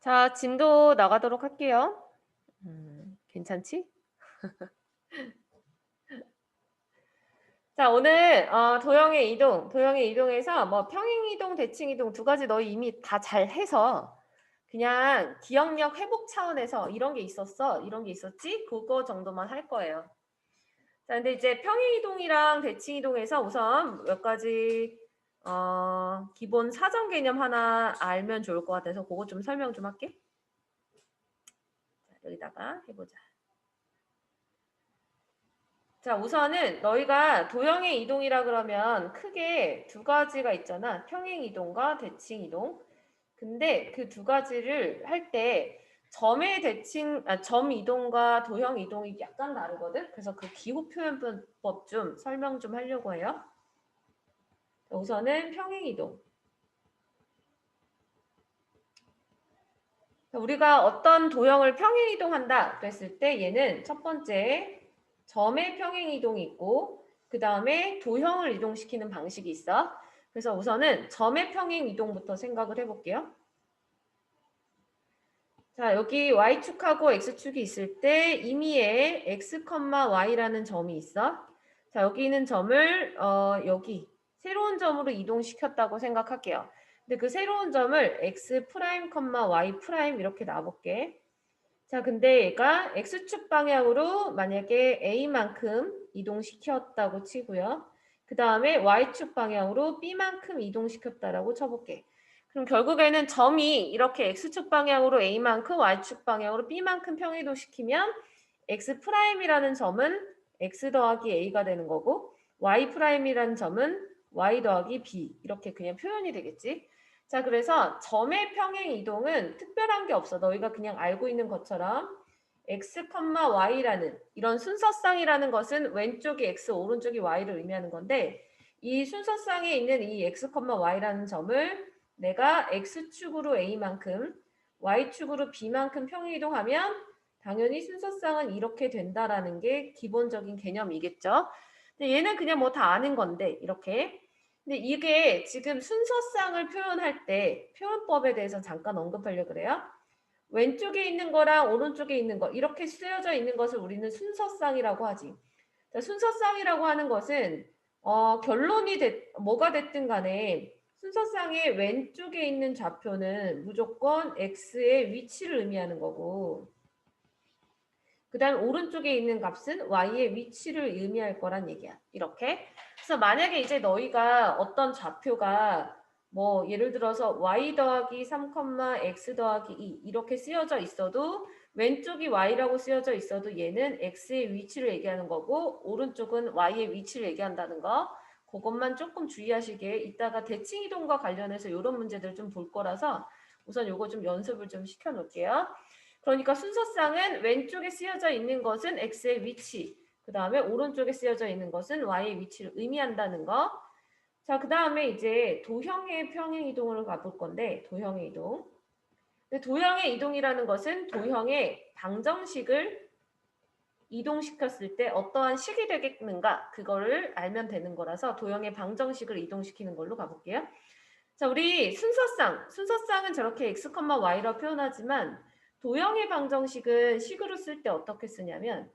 자, 진도 나가도록 할게요. 괜찮지? 자, 오늘 도형의 이동에서 뭐 평행 이동, 대칭 이동 두 가지 너희 이미 다 잘 해서 그냥 기억력 회복 차원에서 이런 게 있었어, 이런 게 있었지? 그거 정도만 할 거예요. 자, 근데 이제 평행 이동이랑 대칭 이동에서 우선 몇 가지 기본 사전 개념 하나 알면 좋을 것 같아서 그거 좀 설명 좀 할게. 자, 여기다가 해보자. 자, 우선은 너희가 도형의 이동이라 그러면 크게 두 가지가 있잖아. 평행 이동과 대칭 이동. 근데 그 두 가지를 할 때 점 이동과 도형 이동이 약간 다르거든. 그래서 그 기호 표현법 좀 설명 좀 하려고 해요. 자, 우선은 평행 이동. 우리가 어떤 도형을 평행 이동한다 그랬을 때 얘는 첫 번째 점의 평행 이동이 있고 그 다음에 도형을 이동시키는 방식이 있어. 그래서 우선은 점의 평행 이동부터 생각을 해볼게요. 자, 여기 y축하고 x축이 있을 때 임의에 x, y라는 점이 있어. 자, 여기 있는 점을 여기 새로운 점으로 이동시켰다고 생각할게요. 근데 그 새로운 점을 x 프라임, y 프라임 이렇게 놔볼게. 자, 근데 얘가 x축 방향으로 만약에 a만큼 이동시켰다고 치고요. 그 다음에 y축 방향으로 b만큼 이동시켰다라고 쳐볼게. 그럼 결국에는 점이 이렇게 x축 방향으로 a만큼 y축 방향으로 b만큼 평이동시키면 x 프라임이라는 점은 x 더하기 a가 되는 거고 y 프라임이라는 점은 y 더하기 b 이렇게 그냥 표현이 되겠지. 자, 그래서 점의 평행 이동은 특별한 게 없어. 너희가 그냥 알고 있는 것처럼 x, y라는 이런 순서쌍이라는 것은 왼쪽이 x, 오른쪽이 y를 의미하는 건데 이 순서쌍에 있는 이 x, y라는 점을 내가 x축으로 a만큼 y축으로 b만큼 평행 이동하면 당연히 순서쌍은 이렇게 된다라는 게 기본적인 개념이겠죠. 근데 얘는 그냥 뭐 다 아는 건데 이렇게. 근데 이게 지금 순서쌍을 표현할 때 표현법에 대해서 잠깐 언급하려고 그래요. 왼쪽에 있는 거랑 오른쪽에 있는 거 이렇게 쓰여져 있는 것을 우리는 순서쌍이라고 하지. 자, 순서쌍이라고 하는 것은 뭐가 됐든 간에 순서쌍의 왼쪽에 있는 좌표는 무조건 x의 위치를 의미하는 거고 그 다음 오른쪽에 있는 값은 y의 위치를 의미할 거란 얘기야. 이렇게. 그래서 만약에 이제 너희가 어떤 좌표가 뭐 예를 들어서 y 더하기 3, x 더하기 2 이렇게 쓰여져 있어도 왼쪽이 y라고 쓰여져 있어도 얘는 x의 위치를 얘기하는 거고 오른쪽은 y의 위치를 얘기한다는 거. 그것만 조금 주의하시게 이따가 대칭이동과 관련해서 이런 문제들 좀 볼 거라서 우선 요거 좀 연습을 좀 시켜 놓을게요. 그러니까 순서쌍은 왼쪽에 쓰여져 있는 것은 x의 위치, 그 다음에 오른쪽에 쓰여져 있는 것은 y의 위치를 의미한다는 거. 자, 그 다음에 이제 도형의 평행 이동을 가볼 건데 도형의 이동. 근데 도형의 이동이라는 것은 도형의 방정식을 이동시켰을 때 어떠한 식이 되겠는가 그거를 알면 되는 거라서 도형의 방정식을 이동시키는 걸로 가볼게요. 자, 우리 순서쌍은 저렇게 x, y로 표현하지만 도형의 방정식은 식으로 쓸 때 어떻게 쓰냐면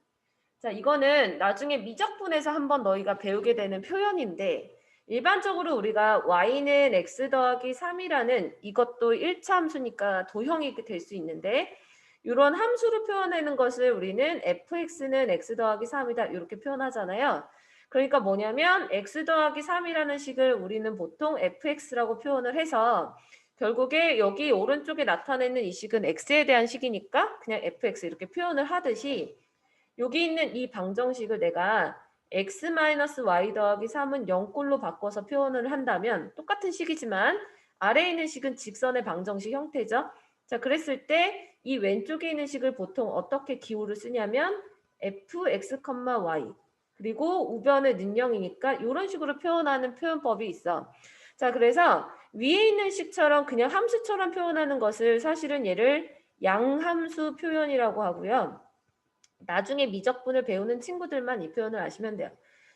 자, 이거는 나중에 미적분에서 한번 너희가 배우게 되는 표현인데 일반적으로 우리가 y는 x 더하기 3이라는 이것도 1차 함수니까 도형이 될 수 있는데 이런 함수로 표현하는 것을 우리는 fx는 x 더하기 3이다 이렇게 표현하잖아요. 그러니까 뭐냐면 x 더하기 3이라는 식을 우리는 보통 fx라고 표현을 해서 결국에 여기 오른쪽에 나타내는 이 식은 x에 대한 식이니까 그냥 fx 이렇게 표현을 하듯이 여기 있는 이 방정식을 내가 x-y 더하기 3은 0꼴로 바꿔서 표현을 한다면 똑같은 식이지만 아래에 있는 식은 직선의 방정식 형태죠. 자, 그랬을 때 이 왼쪽에 있는 식을 보통 어떻게 기호를 쓰냐면 fx, y 그리고 우변의 는영이니까 이런 식으로 표현하는 표현법이 있어. 자, 그래서 위에 있는 식처럼 그냥 함수처럼 표현하는 것을 사실은 얘를 양함수 표현이라고 하고요. 나중에 미적분을 배우는 친구들만 이 표현을 아시면 돼요.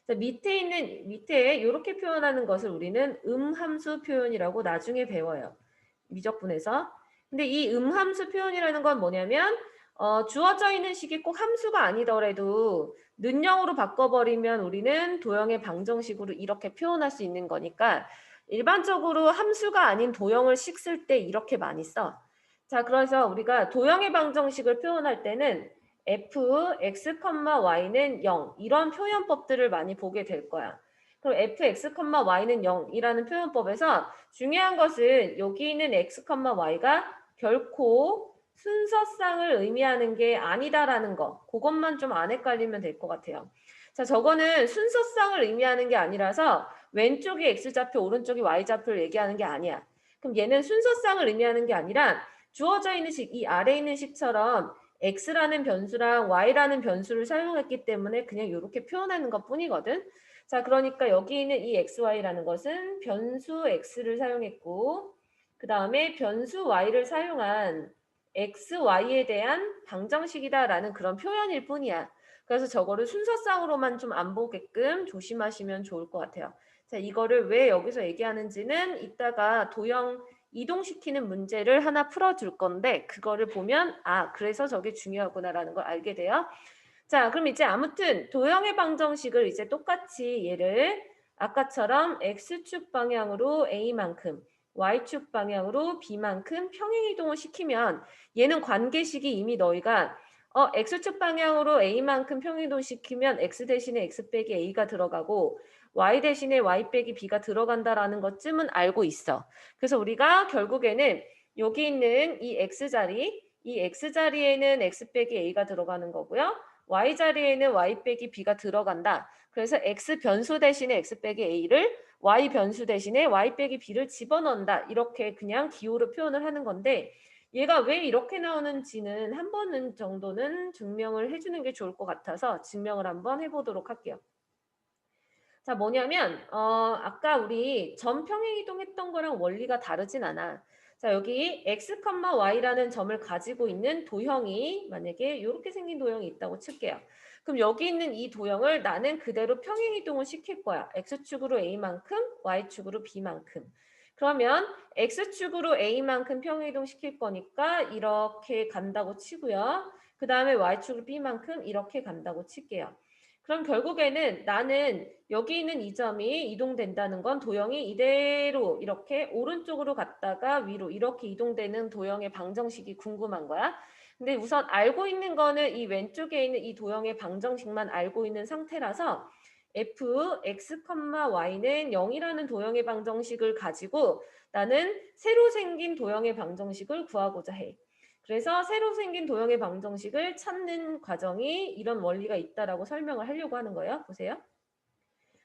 자, 밑에 이렇게 표현하는 것을 우리는 음함수 표현이라고 나중에 배워요. 미적분에서. 근데 이 음함수 표현이라는 건 뭐냐면 주어져 있는 식이 꼭 함수가 아니더라도 는영으로 바꿔버리면 우리는 도형의 방정식으로 이렇게 표현할 수 있는 거니까 일반적으로 함수가 아닌 도형을 식 쓸 때 이렇게 많이 써. 자, 그래서 우리가 도형의 방정식을 표현할 때는 f, x, y는 0 이런 표현법들을 많이 보게 될 거야. 그럼 f, x, y는 0이라는 표현법에서 중요한 것은 여기 있는 x, y가 결코 순서상을 의미하는 게 아니다라는 거. 그것만 좀 안 헷갈리면 될 것 같아요. 자, 저거는 순서상을 의미하는 게 아니라서 왼쪽이 x좌표, 오른쪽이 y좌표를 얘기하는 게 아니야. 그럼 얘는 순서상을 의미하는 게 아니라 주어져 있는 식, 이 아래에 있는 식처럼 x라는 변수랑 y라는 변수를 사용했기 때문에 그냥 이렇게 표현하는 것 뿐이거든. 자, 그러니까 여기 있는 이 xy라는 것은 변수 x를 사용했고 그 다음에 변수 y를 사용한 xy에 대한 방정식이다라는 그런 표현일 뿐이야. 그래서 저거를 순서상으로만 좀 안 보게끔 조심하시면 좋을 것 같아요. 자, 이거를 왜 여기서 얘기하는지는 이따가 도형 이동시키는 문제를 하나 풀어줄 건데 그거를 보면 아, 그래서 저게 중요하구나라는 걸 알게 돼요. 자, 그럼 이제 아무튼 도형의 방정식을 이제 똑같이 얘를 아까처럼 x축 방향으로 a만큼 y축 방향으로 b만큼 평행이동을 시키면 얘는 관계식이 이미 너희가 x축 방향으로 a만큼 평행이동 시키면 x 대신에 x 빼기 a가 들어가고 y 대신에 y 빼기 b가 들어간다라는 것쯤은 알고 있어. 그래서 우리가 결국에는 여기 있는 이 x자리에는 x 빼기 a가 들어가는 거고요. y자리에는 y 빼기 b가 들어간다. 그래서 x 변수 대신에 x 빼기 a를 y 변수 대신에 y 빼기 b를 집어넣는다. 이렇게 그냥 기호로 표현을 하는 건데 얘가 왜 이렇게 나오는지는 한 번 정도는 증명을 해주는 게 좋을 것 같아서 증명을 한번 해보도록 할게요. 자, 뭐냐면 아까 우리 점 평행이동했던 거랑 원리가 다르진 않아. 자, 여기 x, y라는 점을 가지고 있는 도형이 만약에 이렇게 생긴 도형이 있다고 칠게요. 그럼 여기 있는 이 도형을 나는 그대로 평행이동을 시킬 거야. x축으로 a만큼, y축으로 b만큼. 그러면 x축으로 a만큼 평행이동 시킬 거니까 이렇게 간다고 치고요. 그 다음에 y축으로 b만큼 이렇게 간다고 칠게요. 그럼 결국에는 나는 여기 있는 이 점이 이동된다는 건 도형이 이대로 이렇게 오른쪽으로 갔다가 위로 이렇게 이동되는 도형의 방정식이 궁금한 거야. 근데 우선 알고 있는 거는 이 왼쪽에 있는 이 도형의 방정식만 알고 있는 상태라서 f, x, y는 0이라는 도형의 방정식을 가지고 나는 새로 생긴 도형의 방정식을 구하고자 해. 그래서 새로 생긴 도형의 방정식을 찾는 과정이 이런 원리가 있다라고 설명을 하려고 하는 거예요. 보세요.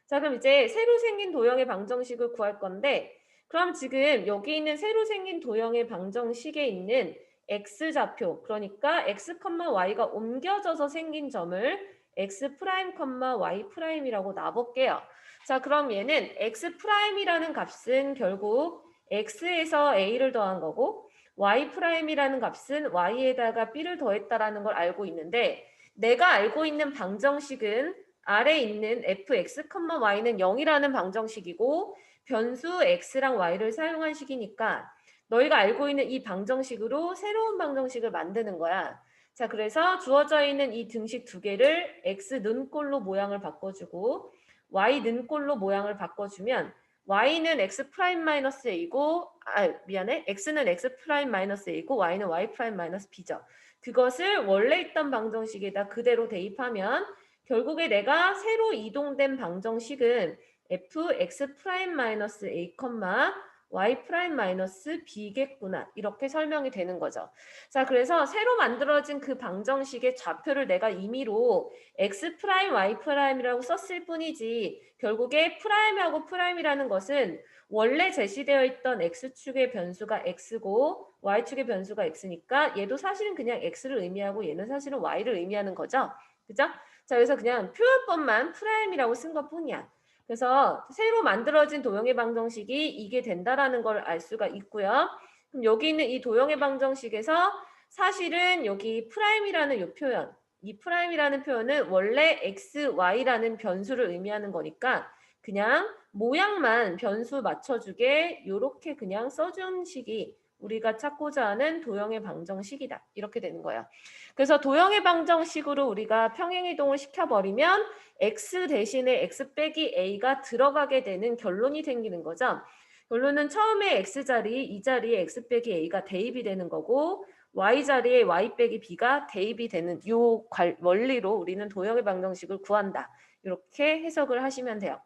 자, 그럼 이제 새로 생긴 도형의 방정식을 구할 건데 그럼 지금 여기 있는 새로 생긴 도형의 방정식에 있는 x좌표, 그러니까 x, y가 옮겨져서 생긴 점을 x', y'이라고 놔볼게요. 자, 그럼 얘는 x'이라는 값은 결국 x에서 a를 더한 거고 y'이라는 값은 y에다가 b를 더했다라는 걸 알고 있는데 내가 알고 있는 방정식은 아래에 있는 fx, y는 0이라는 방정식이고 변수 x랑 y를 사용한 식이니까 너희가 알고 있는 이 방정식으로 새로운 방정식을 만드는 거야. 자, 그래서 주어져 있는 이 등식 두 개를 x 는꼴로 모양을 바꿔주고 y 는꼴로 모양을 바꿔주면 y는 x 프라임 마이너스 a고 미안해. x는 x 프라임 마이너스 a고 y는 y 프라임 마이너스 b죠. 그것을 원래 있던 방정식에다 그대로 대입하면 결국에 내가 새로 이동된 방정식은 fx 프라임 마이너스 a, y 프라임 마이너스 b겠구나. 이렇게 설명이 되는 거죠. 자, 그래서 새로 만들어진 그 방정식의 좌표를 내가 임의로 x 프라임, y 프라임이라고 썼을 뿐이지 결국에 프라임하고 프라임이라는 것은 원래 제시되어 있던 x축의 변수가 x고 y축의 변수가 x니까 얘도 사실은 그냥 x를 의미하고 얘는 사실은 y를 의미하는 거죠. 그죠? 자, 그래서 그냥 표현법만 프라임이라고 쓴 것뿐이야. 그래서 새로 만들어진 도형의 방정식이 이게 된다라는 걸 알 수가 있고요. 그럼 여기 있는 이 도형의 방정식에서 사실은 여기 프라임이라는 이 표현, 이 프라임이라는 표현은 원래 x, y라는 변수를 의미하는 거니까 그냥 모양만 변수 맞춰주게 이렇게 그냥 써준 식이 우리가 찾고자 하는 도형의 방정식이다. 이렇게 되는 거예요. 그래서 도형의 방정식으로 우리가 평행이동을 시켜버리면 x 대신에 x 빼기 a가 들어가게 되는 결론이 생기는 거죠. 결론은 처음에 x자리, 이 자리에 x 빼기 a가 대입이 되는 거고 y자리에 y 빼기 b가 대입이 되는 이 원리로 우리는 도형의 방정식을 구한다. 이렇게 해석을 하시면 돼요.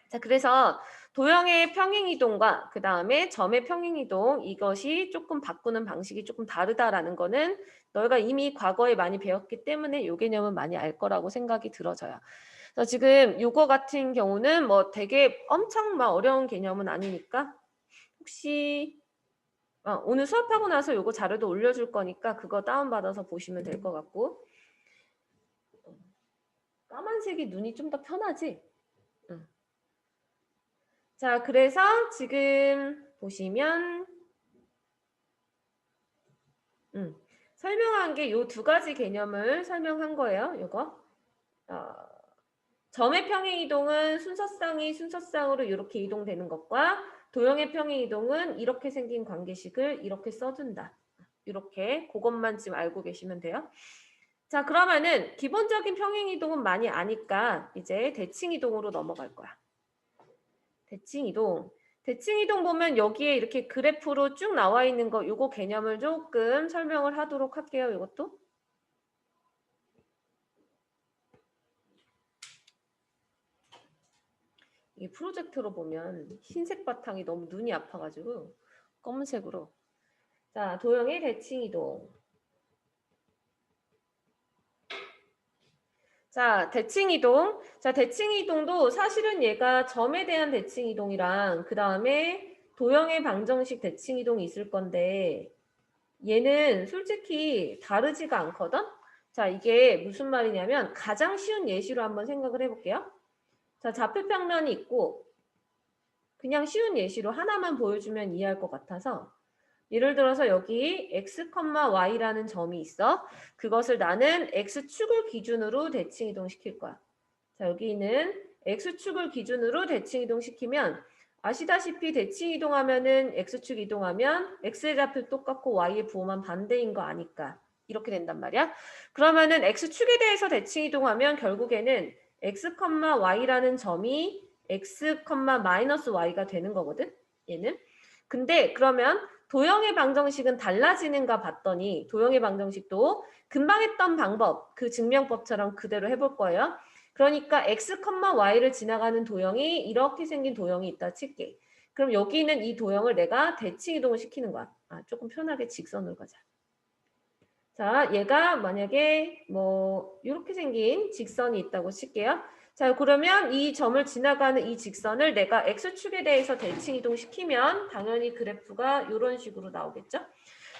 자, 그래서 도형의 평행이동과 그 다음에 점의 평행이동 이것이 조금 바꾸는 방식이 조금 다르다라는 거는 너희가 이미 과거에 많이 배웠기 때문에 이 개념은 많이 알 거라고 생각이 들어져요. 그래서 지금 이거 같은 경우는 뭐 되게 엄청 막 어려운 개념은 아니니까 혹시 오늘 수업하고 나서 이거 자료도 올려줄 거니까 그거 다운받아서 보시면 될 것 같고 까만색이 눈이 좀 더 편하지? 자, 그래서 지금 보시면 설명한 게 요 두 가지 개념을 설명한 거예요. 요거. 점의 평행이동은 순서상으로 이렇게 이동되는 것과 도형의 평행이동은 이렇게 생긴 관계식을 이렇게 써준다. 이렇게 그것만 지금 알고 계시면 돼요. 자, 그러면은 기본적인 평행이동은 많이 아니까 이제 대칭이동으로 넘어갈 거야. 대칭이동. 대칭이동 보면 여기에 이렇게 그래프로 쭉 나와 있는 거 요거 개념을 조금 설명을 하도록 할게요. 이것도. 이 프로젝터로 보면 흰색 바탕이 너무 눈이 아파가지고 검은색으로. 자, 도형의 대칭이동. 자, 대칭이동. 자, 대칭이동도 사실은 얘가 점에 대한 대칭이동이랑 그 다음에 도형의 방정식 대칭이동이 있을 건데 얘는 솔직히 다르지가 않거든? 자, 이게 무슨 말이냐면 가장 쉬운 예시로 한번 생각을 해볼게요. 자, 좌표평면이 있고 그냥 쉬운 예시로 하나만 보여주면 이해할 것 같아서 예를 들어서 여기 x, y라는 점이 있어. 그것을 나는 x축을 기준으로 대칭이동 시킬 거야. 자, 여기는 x축을 기준으로 대칭이동 시키면 아시다시피 대칭이동하면은 x축 이동하면 x의 좌표 똑같고 y의 부호만 반대인 거 아니까 이렇게 된단 말이야. 그러면은 x축에 대해서 대칭이동하면 결국에는 x, y라는 점이 x, y가 되는 거거든. 얘는. 근데 그러면 도형의 방정식은 달라지는가 봤더니 도형의 방정식도 금방 했던 방법, 그 증명법처럼 그대로 해볼 거예요. 그러니까 x, y를 지나가는 도형이 이렇게 생긴 도형이 있다 칠게. 그럼 여기 있는 이 도형을 내가 대칭이동을 시키는 거야. 조금 편하게 직선으로 가자. 자, 얘가 만약에 뭐 이렇게 생긴 직선이 있다고 칠게요. 자, 그러면 이 점을 지나가는 이 직선을 내가 x축에 대해서 대칭이동 시키면 당연히 그래프가 이런 식으로 나오겠죠.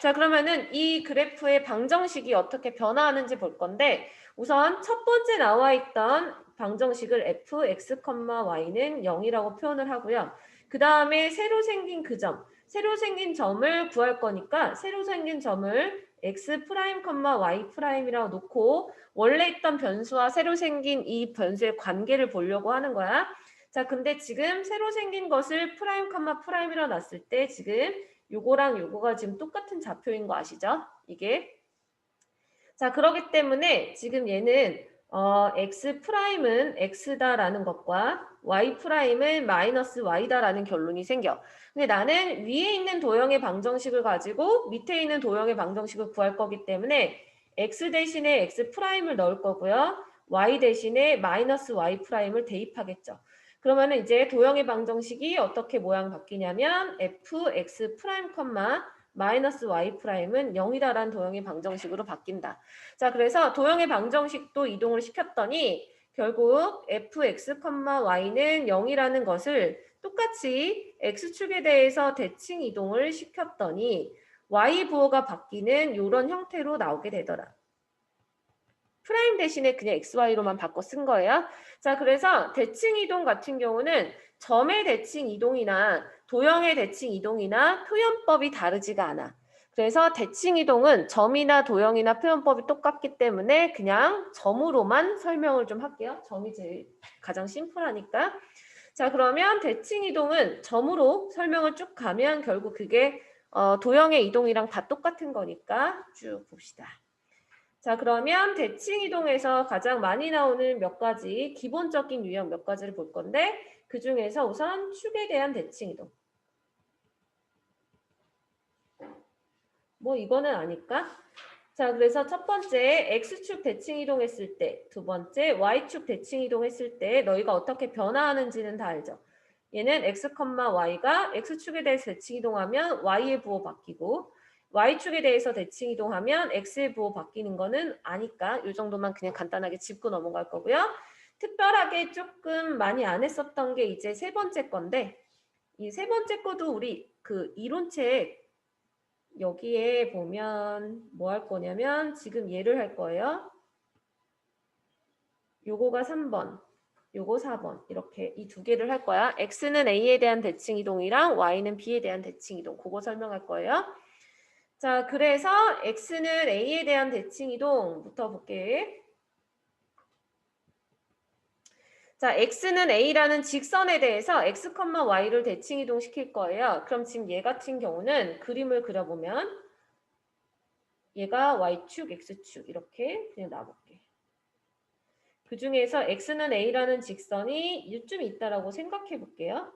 자, 그러면은 이 그래프의 방정식이 어떻게 변화하는지 볼 건데 우선 첫 번째 나와 있던 방정식을 fx, y는 0이라고 표현을 하고요. 그 다음에 새로 생긴 그 점, 새로 생긴 점을 구할 거니까 새로 생긴 점을 x 프라임, y 프라임이라고 놓고 원래 있던 변수와 새로 생긴 이 변수의 관계를 보려고 하는 거야. 자, 근데 지금 새로 생긴 것을 프라임, 프라임이라고 놨을 때 지금 요거랑 요거가 지금 똑같은 좌표인 거 아시죠? 이게. 자, 그렇기 때문에 지금 얘는 x 프라임은 x다라는 것과 y 프라임은 마이너스 y다라는 결론이 생겨. 근데 나는 위에 있는 도형의 방정식을 가지고 밑에 있는 도형의 방정식을 구할 거기 때문에 x 대신에 x 프라임을 넣을 거고요. y 대신에 마이너스 y 프라임을 대입하겠죠. 그러면은 이제 도형의 방정식이 어떻게 모양 바뀌냐면 fx 프라임, 마이너스 y 프라임은 0이다라는 도형의 방정식으로 바뀐다. 자, 그래서 도형의 방정식도 이동을 시켰더니 결국 fx, y는 0이라는 것을 똑같이 x축에 대해서 대칭 이동을 시켰더니 y 부호가 바뀌는 이런 형태로 나오게 되더라. 프라임 대신에 그냥 xy로만 바꿔 쓴 거예요. 자, 그래서 대칭 이동 같은 경우는 점의 대칭 이동이나 도형의 대칭 이동이나 표현법이 다르지가 않아. 그래서 대칭 이동은 점이나 도형이나 표현법이 똑같기 때문에 그냥 점으로만 설명을 좀 할게요. 점이 제일 가장 심플하니까. 자, 그러면 대칭 이동은 점으로 설명을 쭉 가면 결국 그게 도형의 이동이랑 다 똑같은 거니까 쭉 봅시다. 자, 그러면 대칭 이동에서 가장 많이 나오는 몇 가지 기본적인 유형 몇 가지를 볼 건데 그 중에서 우선 축에 대한 대칭 이동. 뭐 이거는 아닐까? 자, 그래서 첫 번째 X축 대칭 이동했을 때, 두 번째 Y축 대칭 이동했을 때 너희가 어떻게 변화하는지는 다 알죠? 얘는 X, Y가 X축에 대해서 대칭 이동하면 Y의 부호 바뀌고 Y축에 대해서 대칭 이동하면 X의 부호 바뀌는 거는 아니까 이 정도만 그냥 간단하게 짚고 넘어갈 거고요. 특별하게 조금 많이 안 했었던 게 이제 세 번째 건데 이 세 번째 거도 우리 그 이론책 여기에 보면 뭐 할 거냐면 지금 얘를 할 거예요. 요거가 3번, 요거 4번 이렇게 이 두 개를 할 거야. X는 A에 대한 대칭 이동이랑 Y는 B에 대한 대칭 이동 그거 설명할 거예요. 자, 그래서 X는 A에 대한 대칭 이동부터 볼게. 자, X는 A라는 직선에 대해서 X, Y를 대칭 이동시킬 거예요. 그럼 지금 얘 같은 경우는 그림을 그려보면 얘가 Y축, X축 이렇게 그냥 놔볼게. 그 중에서 X는 A라는 직선이 이쯤 있다라고 생각해 볼게요.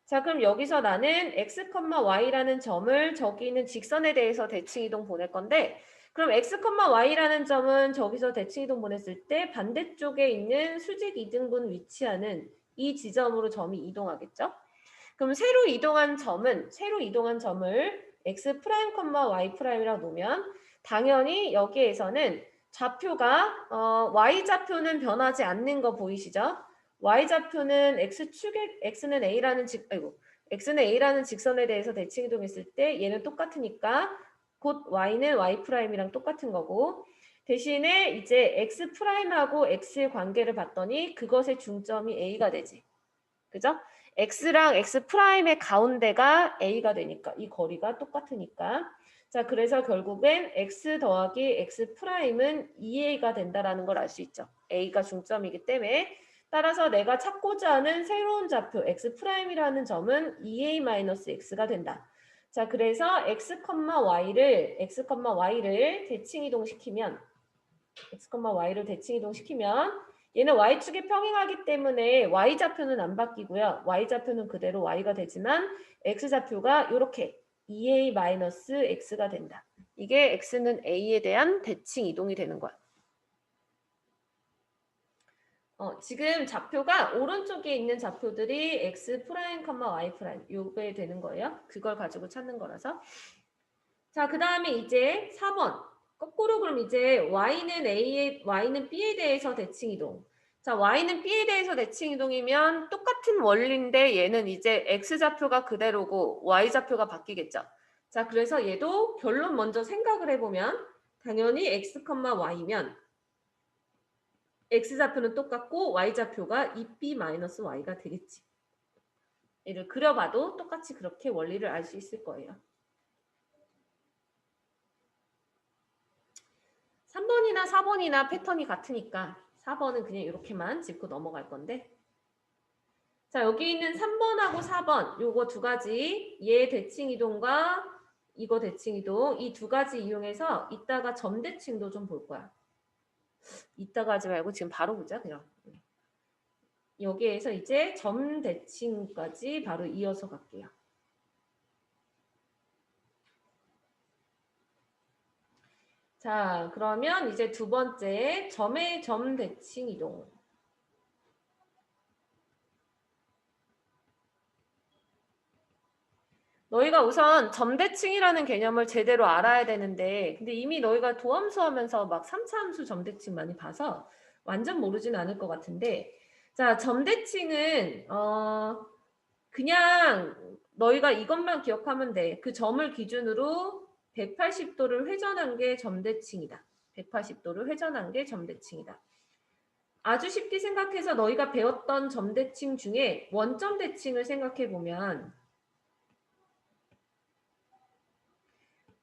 자, 그럼 여기서 나는 X, Y라는 점을 저기 있는 직선에 대해서 대칭 이동 보낼 건데 그럼 X, Y라는 점은 저기서 대칭 이동 보냈을 때 반대쪽에 있는 수직 이등분 위치하는 이 지점으로 점이 이동하겠죠? 그럼 새로 이동한 점을 X 프라임, Y 프라임이라고 놓으면 당연히 여기에서는 좌표가 Y좌표는 변하지 않는 거 보이시죠? Y좌표는 X는 A라는 직선에 대해서 대칭 이동했을 때 얘는 똑같으니까 곧 Y는 Y 프라임이랑 똑같은 거고 대신에 이제 X 프라임하고 X의 관계를 봤더니 그것의 중점이 A가 되지. 그죠? X랑 X 프라임의 가운데가 A가 되니까 이 거리가 똑같으니까 자, 그래서 결국엔 X 더하기 X 프라임은 2A가 된다라는 걸 알 수 있죠. A가 중점이기 때문에 따라서 내가 찾고자 하는 새로운 좌표 X 프라임이라는 점은 2A-X가 된다. 자, 그래서 X, Y를 대칭 이동시키면 얘는 Y축에 평행하기 때문에 Y좌표는 안 바뀌고요. Y좌표는 그대로 Y가 되지만 X좌표가 이렇게 2A-X가 된다. 이게 X는 A에 대한 대칭 이동이 되는 거야. 지금 좌표가 오른쪽에 있는 좌표들이 X 프라임, Y 프라임 요게 되는 거예요. 그걸 가지고 찾는 거라서. 자, 그 다음에 이제 4번. 거꾸로 그럼 이제 Y는 B에 대해서 대칭 이동. 자, Y는 B에 대해서 대칭 이동이면 똑같은 원리인데 얘는 이제 X좌표가 그대로고 Y좌표가 바뀌겠죠. 자, 그래서 얘도 결론 먼저 생각을 해보면 당연히 X, Y면 X좌표는 똑같고 Y좌표가 2B-Y가 되겠지. 얘를 그려봐도 똑같이 그렇게 원리를 알 수 있을 거예요. 3번이나 4번이나 패턴이 같으니까 4번은 그냥 이렇게만 짚고 넘어갈 건데 자, 여기 있는 3번하고 4번 요거 두 가지 얘 대칭 이동과 이거 대칭 이동 이 두 가지 이용해서 이따가 점 대칭도 좀 볼 거야. 이따가 하지 말고 지금 바로 보자 그냥. 여기에서 이제 점 대칭까지 바로 이어서 갈게요. 자, 그러면 이제 두 번째 점의 점 대칭 이동. 너희가 우선 점대칭이라는 개념을 제대로 알아야 되는데 근데 이미 너희가 도함수 하면서 막 3차 함수 점대칭 많이 봐서 완전 모르진 않을 것 같은데 자, 점대칭은 그냥 너희가 이것만 기억하면 돼. 그 점을 기준으로 180도를 회전한 게 점대칭이다. 180도를 회전한 게 점대칭이다. 아주 쉽게 생각해서 너희가 배웠던 점대칭 중에 원점 대칭을 생각해 보면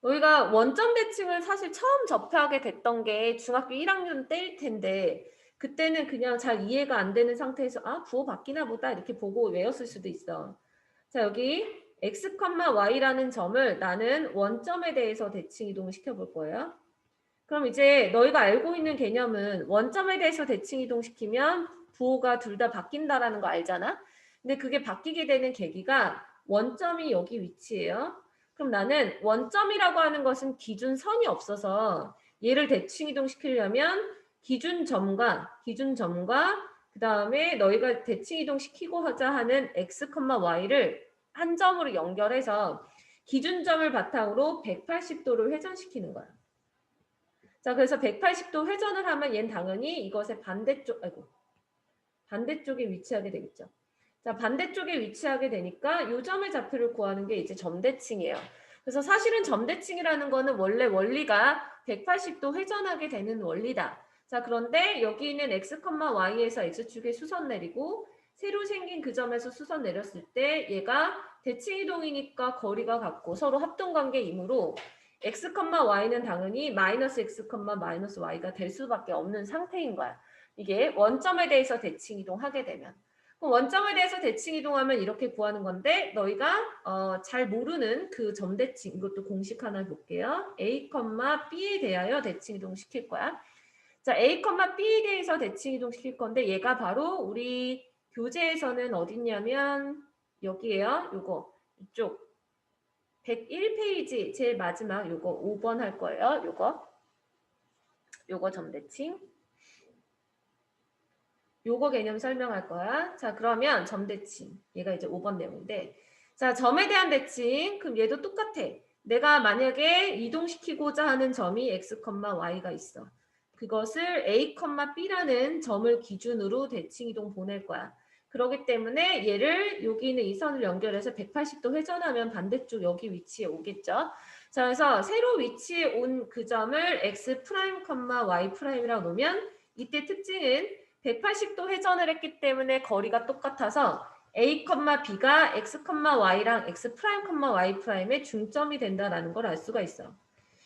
우리가 원점 대칭을 사실 처음 접하게 됐던 게 중학교 1학년 때일 텐데 그때는 그냥 잘 이해가 안 되는 상태에서 아 부호 바뀌나 보다 이렇게 보고 외웠을 수도 있어. 자, 여기 x, y라는 점을 나는 원점에 대해서 대칭 이동시켜 볼 거예요. 그럼 이제 너희가 알고 있는 개념은 원점에 대해서 대칭 이동시키면 부호가 둘 다 바뀐다라는 거 알잖아? 근데 그게 바뀌게 되는 계기가 원점이 여기 위치예요. 그럼 나는 원점이라고 하는 것은 기준선이 없어서 얘를 대칭 이동시키려면 기준점과 그 다음에 너희가 대칭 이동시키고자 하는 x, y를 한 점으로 연결해서 기준점을 바탕으로 180도를 회전시키는 거야. 자, 그래서 180도 회전을 하면 얘는 당연히 이것의 반대쪽에 위치하게 되겠죠. 자, 반대쪽에 위치하게 되니까 이 점의 좌표를 구하는 게 이제 점대칭이에요. 그래서 사실은 점대칭이라는 거는 원래 원리가 180도 회전하게 되는 원리다. 자, 그런데 여기 있는 x, y에서 x축에 수선 내리고 새로 생긴 그 점에서 수선 내렸을 때 얘가 대칭 이동이니까 거리가 같고 서로 합동관계이므로 x, y는 당연히 마이너스 x, 마이너스 y가 될 수밖에 없는 상태인 거야. 이게 원점에 대해서 대칭 이동하게 되면. 그럼 원점에 대해서 대칭 이동하면 이렇게 구하는 건데 너희가 잘 모르는 그 점대칭 이것도 공식 하나 볼게요. a, b에 대하여 대칭 이동 시킬 거야. 자, a, b에 대해서 대칭 이동 시킬 건데 얘가 바로 우리 교재에서는 어딨냐면 여기에요. 요거 이쪽 101페이지 제일 마지막 요거 5번 할 거예요. 요거 점대칭. 요거 개념 설명할 거야. 자, 그러면 점대칭. 얘가 이제 5번 내용인데. 자, 점에 대한 대칭. 그럼 얘도 똑같아. 내가 만약에 이동시키고자 하는 점이 x, y가 있어. 그것을 a, b라는 점을 기준으로 대칭 이동 보낼 거야. 그렇기 때문에 얘를 여기 있는 이 선을 연결해서 180도 회전하면 반대쪽 여기 위치에 오겠죠. 자, 그래서 새로 위치에 온 그 점을 x', y'이라고 놓으면 이때 특징은 180도 회전을 했기 때문에 거리가 똑같아서 a, b가 x, y랑 x', y'의 중점이 된다는 걸 알 수가 있어.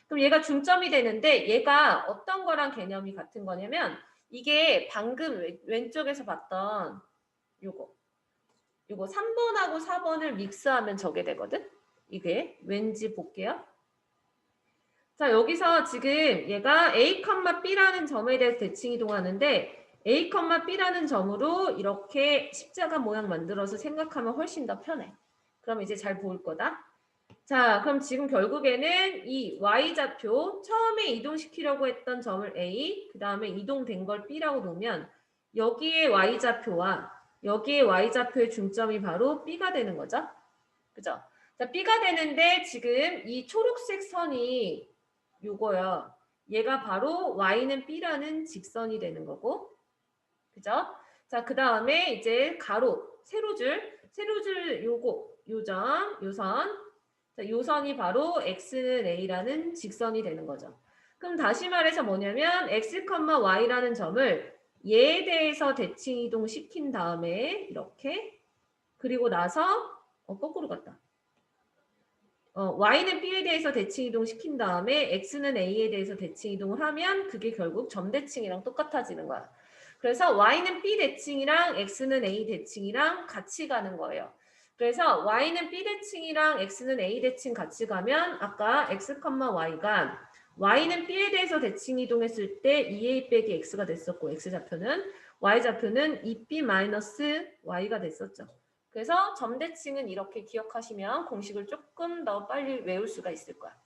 그럼 얘가 중점이 되는데 얘가 어떤 거랑 개념이 같은 거냐면 이게 방금 왼쪽에서 봤던 요거 3번하고 4번을 믹스하면 저게 되거든. 이게 왠지 볼게요. 자, 여기서 지금 얘가 a, b라는 점에 대해서 대칭 이동하는데 a, b라는 점으로 이렇게 십자가 모양 만들어서 생각하면 훨씬 더 편해. 그럼 이제 잘 보일 거다. 자, 그럼 지금 결국에는 이 y좌표 처음에 이동시키려고 했던 점을 a, 그 다음에 이동된 걸 b라고 놓으면 여기에 y좌표와 여기에 y좌표의 중점이 바로 b가 되는 거죠. 그죠? 자, b가 되는데 지금 이 초록색 선이 요거요. 얘가 바로 y는 b라는 직선이 되는 거고. 그죠? 자, 그 다음에 이제 가로, 세로줄 요거, 요점, 요선. 자, 요선이 바로 x는 a라는 직선이 되는 거죠. 그럼 다시 말해서 뭐냐면 x, y라는 점을 얘에 대해서 대칭 이동시킨 다음에 이렇게 그리고 나서 거꾸로 갔다. y는 b에 대해서 대칭 이동시킨 다음에 x는 a에 대해서 대칭 이동을 하면 그게 결국 점대칭이랑 똑같아지는 거야. 그래서 y는 b 대칭이랑 x는 a 대칭이랑 같이 가는 거예요. 그래서 y는 b 대칭이랑 x는 a 대칭 같이 가면 아까 x, y가 y는 b에 대해서 대칭 이동했을 때 2a 빼기 x가 됐었고 x좌표는 y좌표는 2b-y가 됐었죠. 그래서 점대칭은 이렇게 기억하시면 공식을 조금 더 빨리 외울 수가 있을 거야.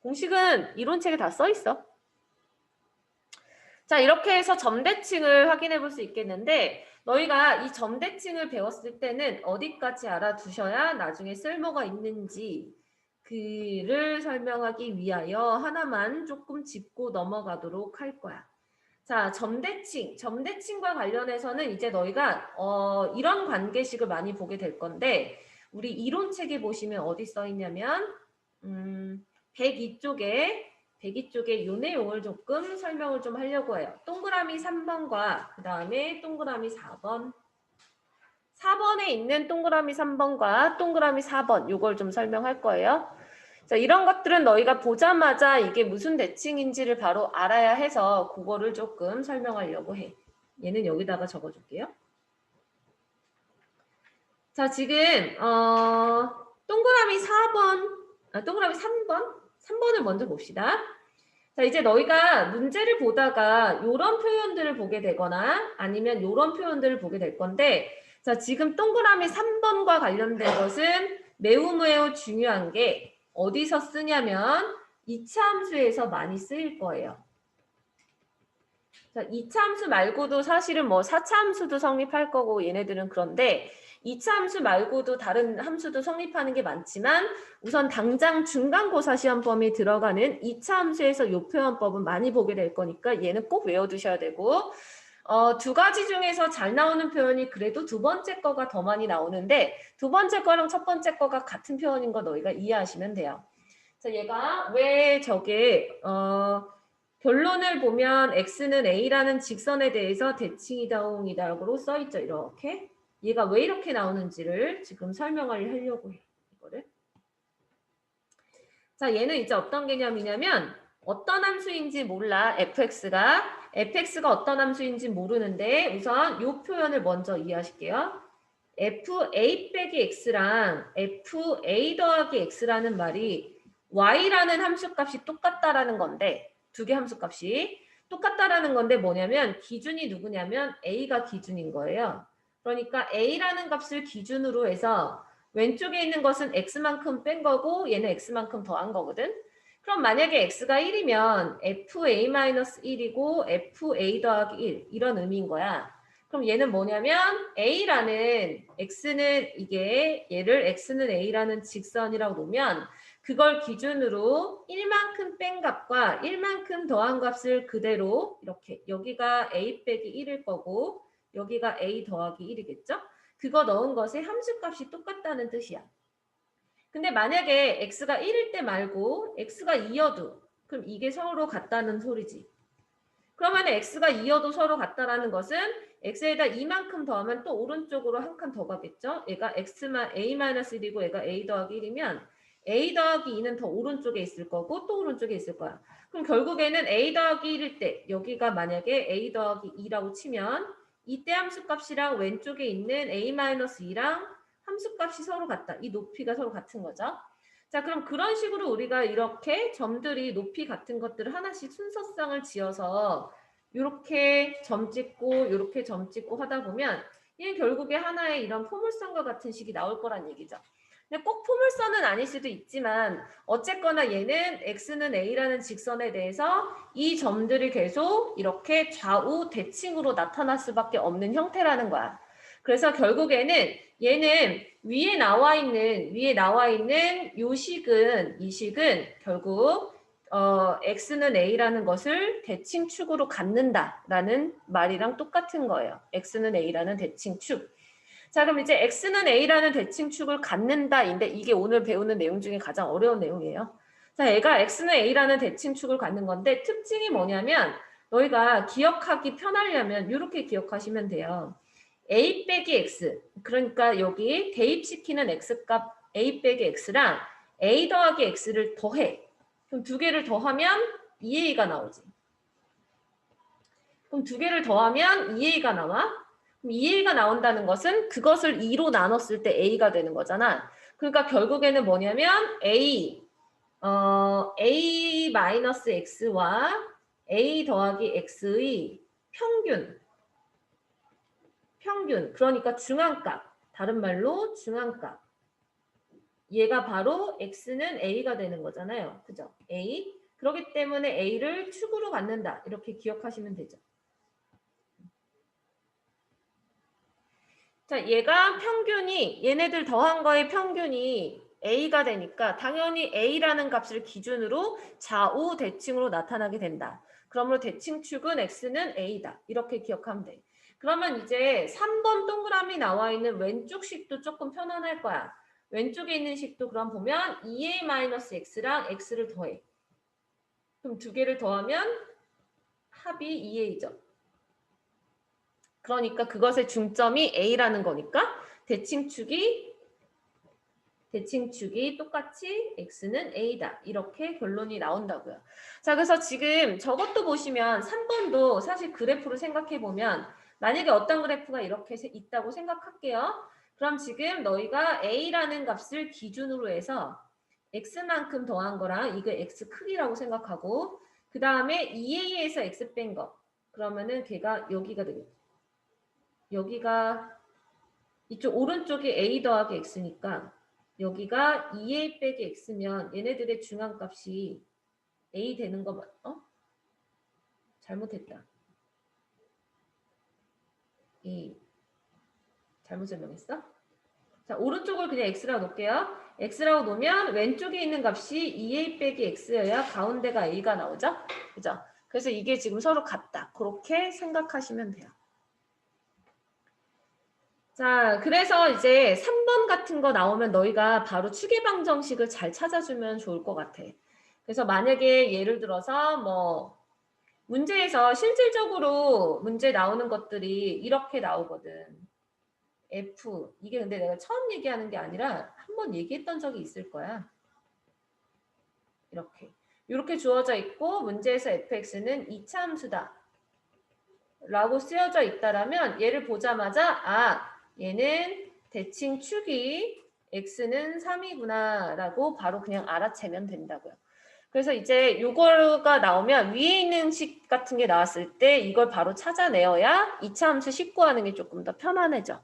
공식은 이론책에 다 써 있어. 자, 이렇게 해서 점대칭을 확인해 볼 수 있겠는데 너희가 이 점대칭을 배웠을 때는 어디까지 알아두셔야 나중에 쓸모가 있는지 그를 설명하기 위하여 하나만 조금 짚고 넘어가도록 할 거야. 자, 점대칭과 관련해서는 이제 너희가 이런 관계식을 많이 보게 될 건데 우리 이론책에 보시면 어디 써 있냐면 102쪽에 이 내용을 조금 설명을 좀 하려고 해요. 동그라미 3번과 그 다음에 동그라미 4번 4번에 있는 동그라미 3번과 동그라미 4번 요걸 좀 설명할 거예요. 자, 이런 것들은 너희가 보자마자 이게 무슨 대칭인지를 바로 알아야 해서 그거를 조금 설명하려고 해. 얘는 여기다가 적어줄게요. 자, 지금 동그라미 4번, 동그라미 3번을 먼저 봅시다. 자, 이제 너희가 문제를 보다가 이런 표현들을 보게 되거나 아니면 이런 표현들을 보게 될 건데, 자, 지금 동그라미 3번과 관련된 것은 매우 중요한 게 어디서 쓰냐면 이차함수에서 많이 쓰일 거예요. 자, 이차함수 말고도 사실은 뭐 사차함수도 성립할 거고 얘네들은 그런데 이차함수 말고도 다른 함수도 성립하는 게 많지만 우선 당장 중간고사 시험 범위에 들어가는 이차함수에서 요 표현법은 많이 보게 될 거니까 얘는 꼭 외워두셔야 되고 두 가지 중에서 잘 나오는 표현이 그래도 두 번째 거가 더 많이 나오는데 두 번째 거랑 첫 번째 거가 같은 표현인 거 너희가 이해하시면 돼요. 자, 얘가 왜 저게 결론을 보면 x는 a라는 직선에 대해서 대칭이다옹이다라고 써있죠. 이렇게. 얘가 왜 이렇게 나오는지를 지금 설명을 하려고 해요. 이거를. 자, 얘는 이제 어떤 개념이냐면 어떤 함수인지 몰라. fx가 어떤 함수인지 모르는데 우선 이 표현을 먼저 이해하실게요. fa 빼기 x랑 fa 더하기 x라는 말이 y라는 함수값이 똑같다라는 건데 두 개 함수값이 똑같다라는 건데 뭐냐면 기준이 누구냐면 a가 기준인 거예요. 그러니까 a라는 값을 기준으로 해서 왼쪽에 있는 것은 x만큼 뺀 거고 얘는 x만큼 더한 거거든. 그럼 만약에 x가 1이면 fa-1이고 fa 더하기 1 이런 의미인 거야. 그럼 얘는 뭐냐면 a라는 x는 이게 얘를 x는 a라는 직선이라고 놓으면 그걸 기준으로 1만큼 뺀 값과 1만큼 더한 값을 그대로 이렇게 여기가 a 빼기 1일 거고 여기가 a 더하기 1이겠죠? 그거 넣은 것의 함수값이 똑같다는 뜻이야. 근데 만약에 x가 1일 때 말고 x가 2여도 그럼 이게 서로 같다는 소리지. 그러면 x가 2여도 서로 같다라는 것은 x에다 2만큼 더하면 또 오른쪽으로 한 칸 더 가겠죠? 얘가 a-1이고 얘가 a 더하기 1이면 a 더하기 2는 더 오른쪽에 있을 거고 또 오른쪽에 있을 거야. 그럼 결국에는 a 더하기 1일 때 여기가 만약에 a 더하기 2라고 치면 이때 함수값이랑 왼쪽에 있는 a-2랑 함수값이 서로 같다. 이 높이가 서로 같은 거죠. 자, 그럼 그런 식으로 우리가 이렇게 점들이 높이 같은 것들을 하나씩 순서상을 지어서 이렇게 점 찍고 이렇게 점 찍고 하다 보면 얘는 결국에 하나의 이런 포물선과 같은 식이 나올 거란 얘기죠. 근데 꼭 포물선은 아닐 수도 있지만 어쨌거나 얘는 x는 a라는 직선에 대해서 이 점들이 계속 이렇게 좌우 대칭으로 나타날 수밖에 없는 형태라는 거야. 그래서 결국에는 얘는 위에 나와 있는 이 식은 결국 x는 a라는 것을 대칭축으로 갖는다라는 말이랑 똑같은 거예요. x는 a라는 대칭축. 자, 그럼 이제 x는 a라는 대칭축을 갖는다인데 이게 오늘 배우는 내용 중에 가장 어려운 내용이에요. 자, 얘가 x는 a라는 대칭축을 갖는 건데 특징이 뭐냐면 너희가 기억하기 편하려면 이렇게 기억하시면 돼요. a 빼기 x 그러니까 여기 대입시키는 x값 a 빼기 x랑 a 더하기 x를 더해. 그럼 두 개를 더하면 2a가 나오지. 그럼 두 개를 더하면 2a가 나와. 그럼 2a가 나온다는 것은 그것을 2로 나눴을 때 a가 되는 거잖아. 그러니까 결국에는 뭐냐면 a-x와 a 더하기 x의 평균 그러니까 중앙값 다른 말로 중앙값 얘가 바로 x는 a가 되는 거잖아요. 그죠? a 그렇기 때문에 a를 축으로 갖는다 이렇게 기억하시면 되죠. 자, 얘가 평균이 얘네들 더한 거의 평균이 a가 되니까 당연히 a라는 값을 기준으로 좌우 대칭으로 나타나게 된다. 그러므로 대칭축은 x는 a다. 이렇게 기억하면 돼. 그러면 이제 3번 동그라미 나와 있는 왼쪽 식도 조금 편안할 거야. 왼쪽에 있는 식도 그럼 보면 2a-x랑 x를 더해. 그럼 두 개를 더하면 합이 2a죠. 그러니까 그것의 중점이 a라는 거니까 대칭축이 똑같이 x는 a다. 이렇게 결론이 나온다고요. 자, 그래서 지금 저것도 보시면 3번도 사실 그래프로 생각해 보면 만약에 어떤 그래프가 이렇게 있다고 생각할게요. 그럼 지금 너희가 a라는 값을 기준으로 해서 x만큼 더한 거랑 이거 x 크기라고 생각하고 그 다음에 2a에서 x 뺀 거. 그러면은 걔가 여기가 되겠지. 여기가 이쪽 오른쪽이 a 더하기 x니까 여기가 2a 빼기 x면 얘네들의 중앙값이 a 되는 거 잘못했다. 잘못 설명했어? 자, 오른쪽을 그냥 x라고 놓을게요. x라고 놓으면 왼쪽에 있는 값이 2a 빼기 x여야 가운데가 a가 나오죠? 그죠? 그래서 이게 지금 서로 같다. 그렇게 생각하시면 돼요. 자, 그래서 이제 3번 같은 거 나오면 너희가 바로 추계방정식을 잘 찾아주면 좋을 것 같아. 그래서 만약에 예를 들어서 뭐 문제에서 실질적으로 문제 나오는 것들이 이렇게 나오거든. F. 이게 근데 내가 처음 얘기하는 게 아니라 한번 얘기했던 적이 있을 거야. 이렇게 주어져 있고 문제에서 fx는 2차 함수다. 라고 쓰여져 있다라면 얘를 보자마자 얘는 대칭 축이 x는 3이구나 라고 바로 그냥 알아채면 된다고요. 그래서 이제 요거가 나오면 위에 있는 식 같은 게 나왔을 때 이걸 바로 찾아내어야 2차 함수 식구하는 게 조금 더 편안해져.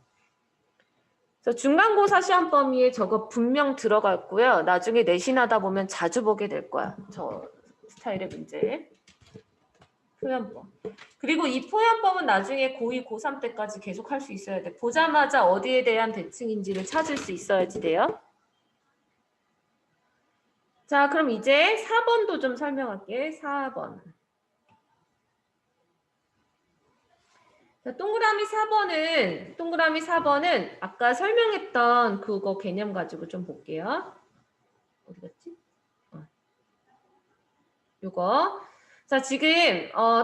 그래서 중간고사 시험 범위에 저거 분명 들어갔고요. 나중에 내신하다 보면 자주 보게 될 거야. 저 스타일의 문제. 포연법. 그리고 이 포연법은 나중에 고2, 고3 때까지 계속 할 수 있어야 돼. 보자마자 어디에 대한 대칭인지를 찾을 수 있어야지 돼요. 자, 그럼 이제 4번도 좀 설명할게. 4번. 자, 동그라미 4번은 아까 설명했던 그거 개념 가지고 좀 볼게요. 어디 갔지? 요거. 자, 지금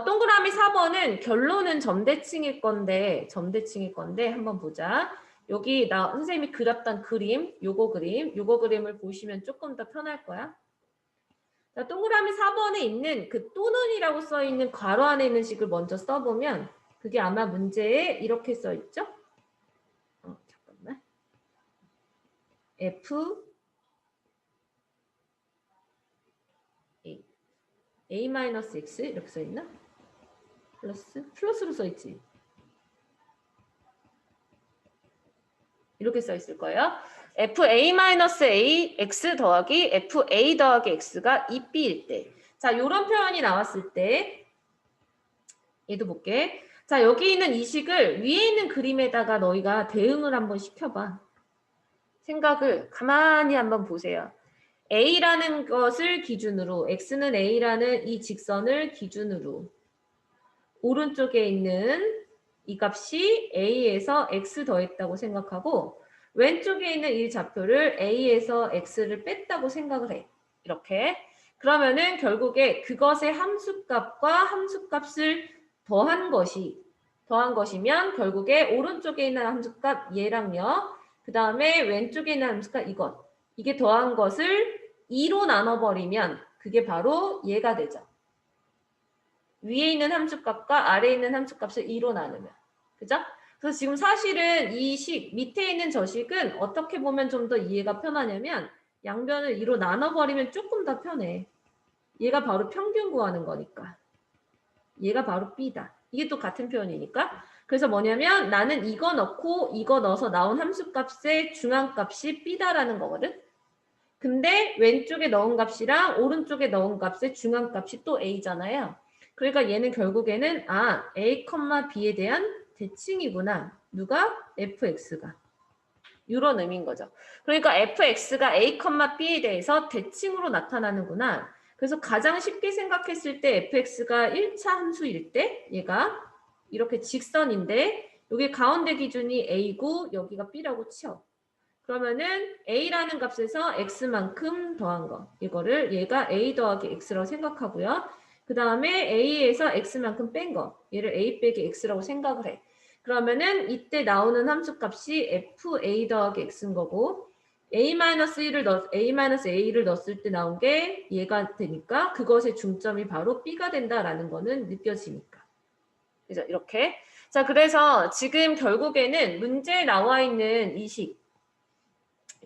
동그라미 4번은 결론은 점대칭일 건데 한번 보자. 여기 선생님이 그렸던 그림, 요거 그림을 보시면 조금 더 편할 거야. 자, 동그라미 4번에 있는 그 또는이라고 써 있는 괄호 안에 있는 식을 먼저 써보면 그게 아마 문제에 이렇게 써 있죠? 잠깐만. F A-X 이렇게 써 있나? 플러스로 써 있지. 이렇게 써 있을 거예요. FA-AX 더하기 FA 더하기 X가 2B일 때. 자, 이런 표현이 나왔을 때 얘도 볼게. 자, 여기 있는 이 식을 위에 있는 그림에다가 너희가 대응을 한번 시켜봐. 생각을 가만히 한번 보세요. A라는 것을 기준으로 X는 A라는 이 직선을 기준으로 오른쪽에 있는 이 값이 A에서 X 더했다고 생각하고 왼쪽에 있는 이 좌표를 A에서 X를 뺐다고 생각을 해. 이렇게. 그러면은 결국에 그것의 함수값과 함수값을 더한 것이면 결국에 오른쪽에 있는 함수값 얘랑요. 그 다음에 왼쪽에 있는 함수값 이것. 이게 더한 것을 2로 나눠버리면 그게 바로 얘가 되죠. 위에 있는 함수값과 아래에 있는 함수값을 2로 나누면. 그죠? 그래서 지금 사실은 이 식, 밑에 있는 저 식은 어떻게 보면 좀 더 이해가 편하냐면 양변을 2로 나눠버리면 조금 더 편해. 얘가 바로 평균 구하는 거니까. 얘가 바로 B다. 이게 또 같은 표현이니까. 그래서 뭐냐면 나는 이거 넣고 이거 넣어서 나온 함수값의 중앙값이 B다라는 거거든. 근데 왼쪽에 넣은 값이랑 오른쪽에 넣은 값의 중앙값이 또 A잖아요. 그러니까 얘는 결국에는 A, B에 대한 대칭이구나. 누가? fx가. 이런 의미인 거죠. 그러니까 fx가 A, B에 대해서 대칭으로 나타나는구나. 그래서 가장 쉽게 생각했을 때 fx가 1차 함수일 때 얘가 이렇게 직선인데 여기 가운데 기준이 A고 여기가 B라고 쳐. 그러면은 A라는 값에서 X만큼 더한 거. 이거를 얘가 A 더하기 X라고 생각하고요. 그 다음에 A에서 X만큼 뺀 거. 얘를 A 빼기 X라고 생각을 해. 그러면은 이때 나오는 함수값이 FA 더하기 X인 거고 A-A를 넣었을 때 나온 게 얘가 되니까 그것의 중점이 바로 B가 된다라는 거는 느껴지니까. 그죠? 이렇게. 자, 그래서 지금 결국에는 문제에 나와 있는 이 식,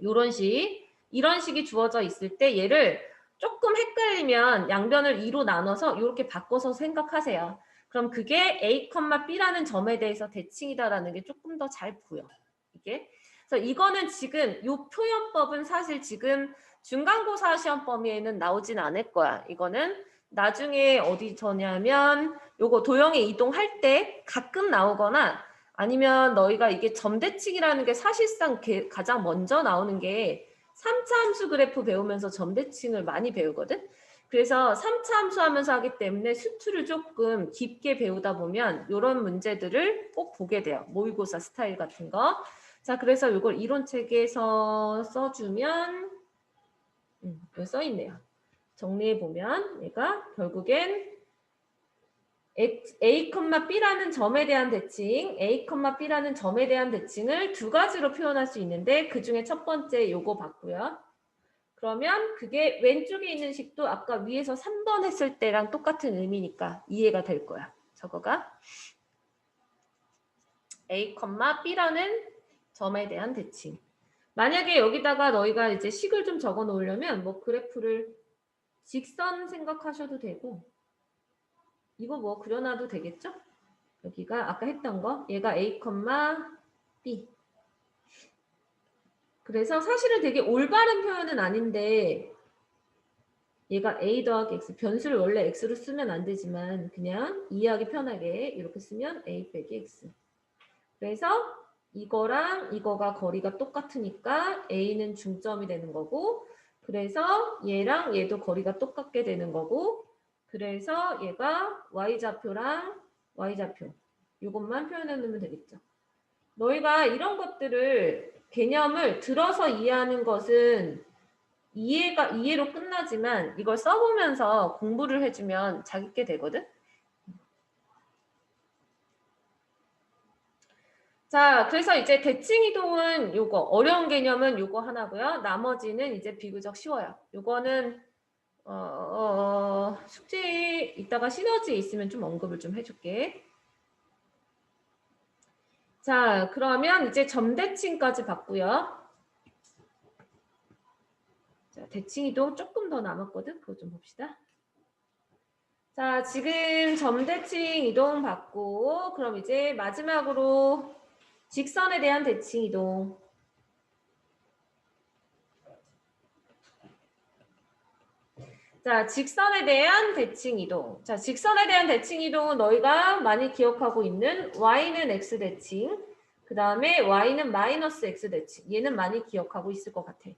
요런 식, 이런 식이 주어져 있을 때 얘를 조금 헷갈리면 양변을 2로 나눠서 이렇게 바꿔서 생각하세요. 그럼 그게 A, B라는 점에 대해서 대칭이다라는 게 조금 더 잘 보여. 이게. 그래서 이거는 지금 요 표현법은 사실 지금 중간고사 시험 범위에는 나오진 않을 거야. 이거는 나중에 어디서냐면 요거 도형의 이동할 때 가끔 나오거나 아니면 너희가 이게 점대칭이라는 게 사실상 가장 먼저 나오는 게 3차 함수 그래프 배우면서 점대칭을 많이 배우거든. 그래서 3차 함수 하면서 하기 때문에 수투를 조금 깊게 배우다 보면 이런 문제들을 꼭 보게 돼요. 모의고사 스타일 같은 거. 자, 그래서 이걸 이론책에서 써주면 여기 써있네요. 정리해보면 얘가 결국엔 A, B라는 점에 대한 대칭, A, B라는 점에 대한 대칭을 두 가지로 표현할 수 있는데 그 중에 첫 번째 요거 봤고요. 그러면 그게 왼쪽에 있는 식도 아까 위에서 3번 했을 때랑 똑같은 의미니까 이해가 될 거야. 저거가 A, B라는 점에 대한 대칭. 만약에 여기다가 너희가 이제 식을 좀 적어 놓으려면 뭐 그래프를 직선 생각하셔도 되고 이거 뭐 그려놔도 되겠죠? 여기가 아까 했던 거 얘가 A, B. 그래서 사실은 되게 올바른 표현은 아닌데 얘가 A 더하기 X 변수를 원래 X로 쓰면 안 되지만 그냥 이해하기 편하게 이렇게 쓰면 A 빼기 X. 그래서 이거랑 이거가 거리가 똑같으니까 A는 중점이 되는 거고 그래서 얘랑 얘도 거리가 똑같게 되는 거고 그래서 얘가 Y좌표랑 Y좌표 이것만 표현해 놓으면 되겠죠. 너희가 이런 것들을 개념을 들어서 이해하는 것은 이해로 끝나지만 이걸 써보면서 공부를 해주면 자기게 되거든. 자, 그래서 이제 대칭 이동은 요거 어려운 개념은 요거 하나고요. 나머지는 이제 비교적 쉬워요. 요거는 숙제 이따가 시너지에 있으면 좀 언급을 좀 해줄게. 자, 그러면 이제 점대칭까지 봤고요. 자, 대칭 이동 조금 더 남았거든. 그거 좀 봅시다. 자, 지금 점대칭 이동 봤고 그럼 이제 마지막으로 직선에 대한 대칭 이동. 자, 직선에 대한 대칭 이동. 자, 직선에 대한 대칭 이동은 너희가 많이 기억하고 있는 y는 x 대칭, 그 다음에 y는 마이너스 x 대칭. 얘는 많이 기억하고 있을 것 같아.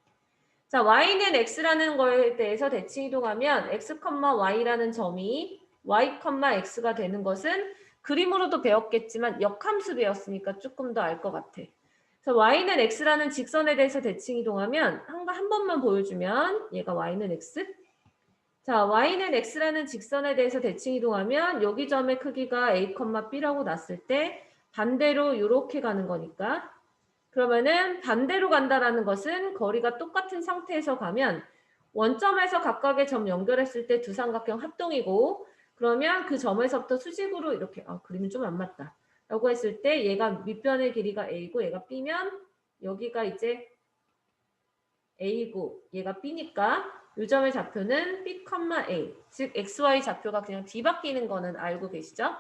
자, y는 x라는 거에 대해서 대칭 이동하면 x, y라는 점이 y, x가 되는 것은 그림으로도 배웠겠지만 역함수 배웠으니까 조금 더 알 것 같아. 그래서 y는 x라는 직선에 대해서 대칭 이동하면 한 번만 보여주면 얘가 y는 x. 자, y는 x라는 직선에 대해서 대칭 이동하면 여기 점의 크기가 a, b라고 났을 때 반대로 이렇게 가는 거니까 그러면은 반대로 간다라는 것은 거리가 똑같은 상태에서 가면 원점에서 각각의 점 연결했을 때 두 삼각형 합동이고 그러면 그 점에서부터 수직으로 이렇게 그림이 좀 안 맞다 라고 했을 때 얘가 밑변의 길이가 a고 얘가 b면 여기가 이제 a고 얘가 b니까 이 점의 좌표는 b, a 즉 xy 좌표가 그냥 뒤바뀌는 거는 알고 계시죠?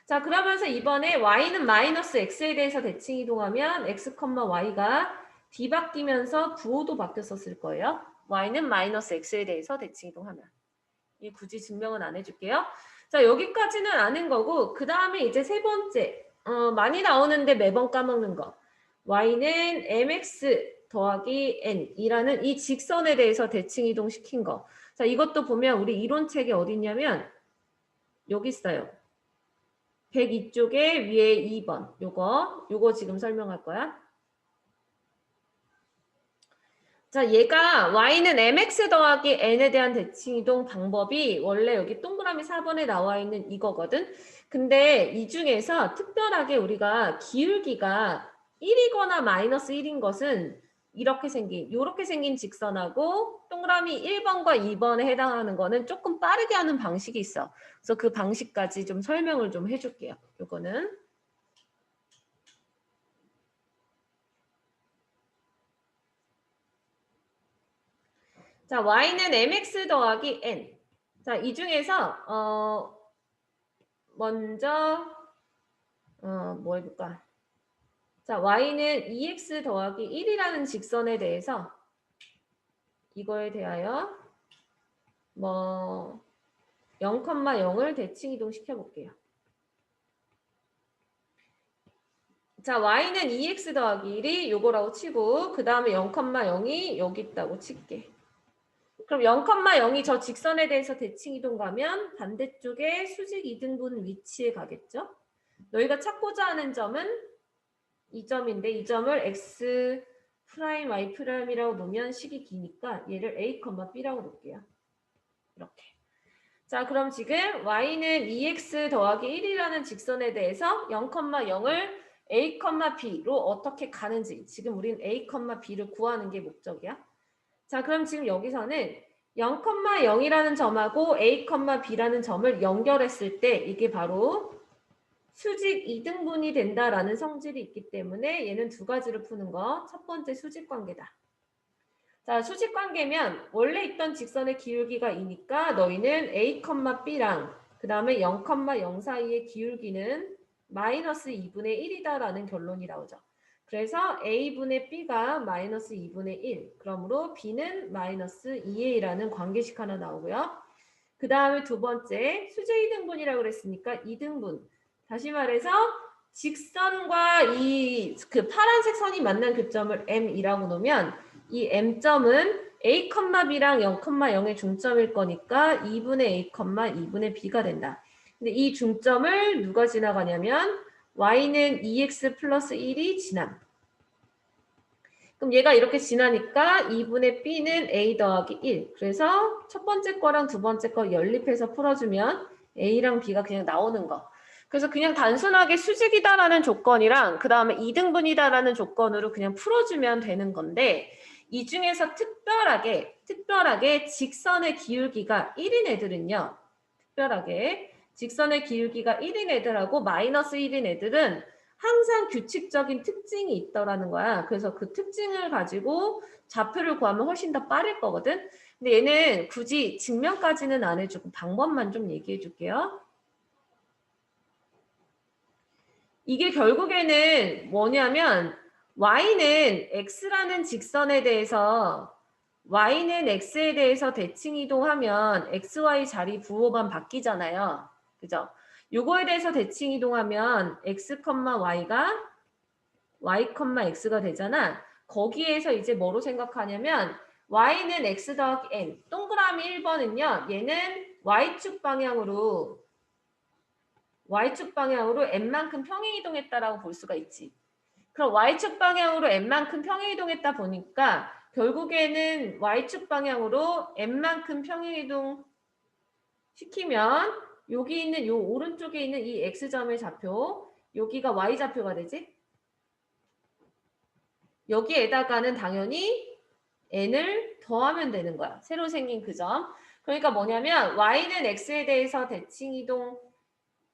자, 그러면서 이번에 y는 마이너스 x에 대해서 대칭 이동하면 x, y가 뒤바뀌면서 부호도 바뀌었었을 거예요. y는 마이너스 x에 대해서 대칭 이동하면. 이 굳이 증명은 안 해줄게요. 자, 여기까지는 아는 거고 그 다음에 이제 세 번째 많이 나오는데 매번 까먹는 거. y는 mx 더하기 n이라는 이 직선에 대해서 대칭 이동시킨 거. 자, 이것도 보면 우리 이론책에 어디 있냐면 여기 있어요. 102쪽에 위에 2번 요거 지금 설명할 거야. 자, 얘가 y는 mx 더하기 n에 대한 대칭 이동 방법이 원래 여기 동그라미 4번에 나와 있는 이거거든. 근데 이 중에서 특별하게 우리가 기울기가 1이거나 마이너스 1인 것은 이렇게 생긴 직선하고 동그라미 1번과 2번에 해당하는 거는 조금 빠르게 하는 방식이 있어. 그래서 그 방식까지 좀 설명을 좀 해줄게요. 요거는 자, y는 mx 더하기 n. 자, 이 중에서 먼저 뭐 해볼까? 자, y는 2x 더하기 1이라는 직선에 대해서 이거에 대하여 뭐 0,0을 대칭 이동시켜 볼게요. 자, y는 2x 더하기 1이 요거라고 치고 그 다음에 0,0이 여기 있다고 칠게. 그럼 0,0이 저 직선에 대해서 대칭 이동 가면 반대쪽에 수직 이등분 위치에 가겠죠? 너희가 찾고자 하는 점은 이 점인데 이 점을 x 프라임 y 프라임이라고 놓으면 식이 기니까 얘를 a, b라고 놓을게요. 이렇게. 자, 그럼 지금 y는 2x 더하기 1이라는 직선에 대해서 0,0을 a, b로 어떻게 가는지 지금 우린 a, b를 구하는 게 목적이야. 자, 그럼 지금 여기서는 0,0이라는 점하고 a, b라는 점을 연결했을 때 이게 바로 수직 이등분이 된다라는 성질이 있기 때문에 얘는 두 가지로 푸는 거. 첫 번째 수직관계다. 자, 수직관계면 원래 있던 직선의 기울기가 2니까 너희는 a, b랑 그 다음에 0,0 사이의 기울기는 마이너스 2분의 1이다라는 결론이 나오죠. 그래서 a분의 b가 마이너스 2분의 1. 그러므로 b는 마이너스 2a라는 관계식 하나 나오고요. 그 다음에 두 번째 수직 이등분이라고 그랬으니까 이등분. 다시 말해서 직선과 이 그 파란색 선이 만난 교점을 M이라고 놓으면 이 M점은 A, B랑 0,0의 중점일 거니까 2분의 A, 2분의 B가 된다. 근데 이 중점을 누가 지나가냐면 Y는 2X 플러스 1이 지남. 그럼 얘가 이렇게 지나니까 2분의 B는 A 더하기 1. 그래서 첫 번째 거랑 두 번째 거 연립해서 풀어주면 A랑 B가 그냥 나오는 거. 그래서 그냥 단순하게 수직이다라는 조건이랑 그 다음에 이등분이다라는 조건으로 그냥 풀어주면 되는 건데 이 중에서 특별하게 직선의 기울기가 1인 애들은요. 특별하게 직선의 기울기가 1인 애들하고 마이너스 1인 애들은 항상 규칙적인 특징이 있더라는 거야. 그래서 그 특징을 가지고 좌표를 구하면 훨씬 더 빠를 거거든. 근데 얘는 굳이 증명까지는 안 해주고 방법만 좀 얘기해 줄게요. 이게 결국에는 뭐냐면 y는 x라는 직선에 대해서 y는 x에 대해서 대칭 이동하면 xy 자리 부호만 바뀌잖아요. 그죠? 요거에 대해서 대칭 이동하면 x, y가 y, x가 되잖아. 거기에서 이제 뭐로 생각하냐면 y는 x 더하기 n. 동그라미 1번은요. 얘는 y축 방향으로 n만큼 평행 이동했다라고 볼 수가 있지. 그럼 y축 방향으로 n만큼 평행 이동했다 보니까 결국에는 y축 방향으로 n만큼 평행 이동 시키면 여기 있는 요 오른쪽에 있는 이 x점의 좌표, 여기가 y좌표가 되지? 여기에다가는 당연히 n을 더하면 되는 거야. 새로 생긴 그 점. 그러니까 뭐냐면 y는 x에 대해서 대칭 이동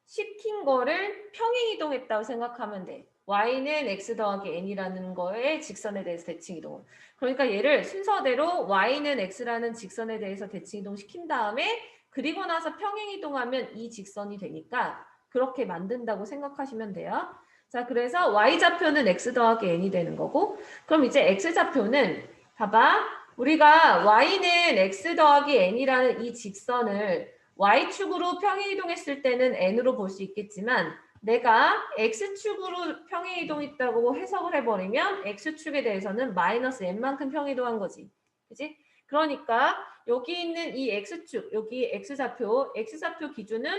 시킨 거를 평행 이동했다고 생각하면 돼. y는 x 더하기 n이라는 거에 직선에 대해서 대칭 이동. 그러니까 얘를 순서대로 y는 x라는 직선에 대해서 대칭 이동 시킨 다음에 그리고 나서 평행 이동하면 이 직선이 되니까 그렇게 만든다고 생각하시면 돼요. 자, 그래서 y좌표는 x 더하기 n이 되는 거고 그럼 이제 x좌표는 봐봐. 우리가 y는 x 더하기 n이라는 이 직선을 y축으로 평행 이동했을 때는 n으로 볼 수 있겠지만 내가 x축으로 평행 이동했다고 해석을 해버리면 x축에 대해서는 마이너스 n만큼 평행 이동한 거지. 그지? 그러니까 여기 있는 이 x축, 여기 x좌표 기준은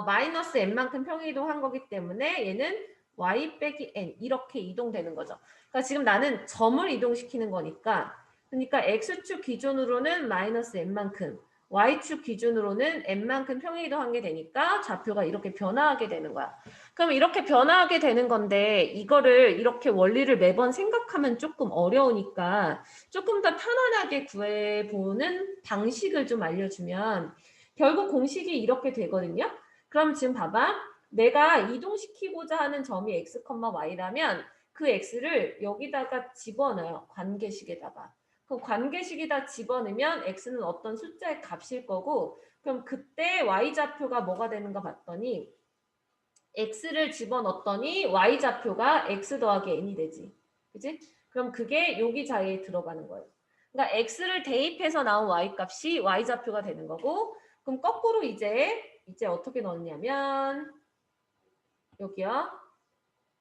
마이너스 n만큼 평행 이동한 거기 때문에 얘는 y 빼기 n 이렇게 이동되는 거죠. 그러니까 지금 나는 점을 이동시키는 거니까 그러니까 x축 기준으로는 마이너스 n만큼 y축 기준으로는 n만큼 평행 이동한 게 되니까 좌표가 이렇게 변화하게 되는 거야. 그럼 이렇게 변화하게 되는 건데 이거를 이렇게 원리를 매번 생각하면 조금 어려우니까 조금 더 편안하게 구해보는 방식을 좀 알려주면 결국 공식이 이렇게 되거든요. 그럼 지금 봐봐. 내가 이동시키고자 하는 점이 x, y라면 그 x를 여기다가 집어넣어요. 관계식에다가. 그럼 관계식에다 집어넣으면 x는 어떤 숫자의 값일 거고 그럼 그때 y좌표가 뭐가 되는가 봤더니 x를 집어넣었더니 y좌표가 x 더하기 n이 되지. 그지? 그럼 그게 여기 자리에 들어가는 거예요. 그러니까 x를 대입해서 나온 y값이 y좌표가 되는 거고 그럼 거꾸로 이제 어떻게 넣냐면 여기요.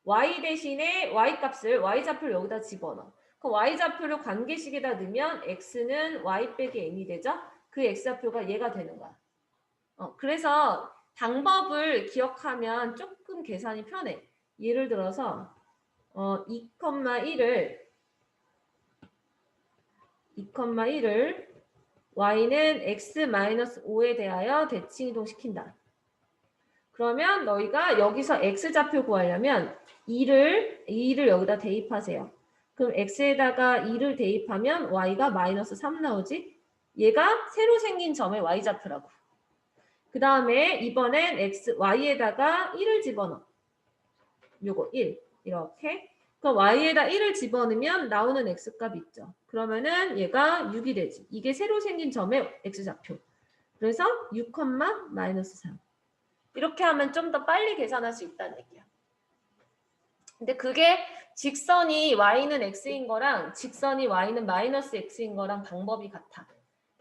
y 대신에 y값을 y좌표를 여기다 집어넣어. 그 y좌표를 관계식에다 넣으면 x는 y 빼기 n이 되죠? 그 x좌표가 얘가 되는 거야. 그래서 방법을 기억하면 조금 계산이 편해. 예를 들어서 2,1을 y는 x-5에 대하여 대칭 이동시킨다. 그러면 너희가 여기서 x좌표 구하려면 2를 여기다 대입하세요. 그럼 x에다가 2를 대입하면 y가 -3 나오지? 얘가 새로 생긴 점의 y좌표라고. 그 다음에 이번엔 y에다가 1을 집어넣어. 요거 1 이렇게. 그럼 y에다 1을 집어넣으면 나오는 x값 있죠. 그러면은 얘가 6이 되지. 이게 새로 생긴 점의 x좌표. 그래서 6, -3. 이렇게 하면 좀 더 빨리 계산할 수 있다는 얘기야. 근데 그게 직선이 y는 x인 거랑 직선이 y는 -x인 거랑 방법이 같아.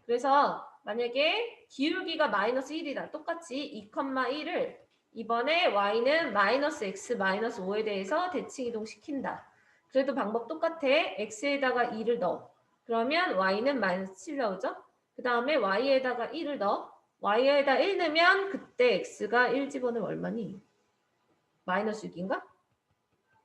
그래서 만약에 기울기가 -1이다. 똑같이 2,1을 이번에 y는 -x, -5에 대해서 대칭 이동시킨다. 그래도 방법 똑같아. x에다가 2를 넣어. 그러면 y는 -7 나오죠? 그 다음에 y에다가 1을 넣어. y에다 1 넣으면 그때 x가 1 집어넣으면 얼마니? -6인가?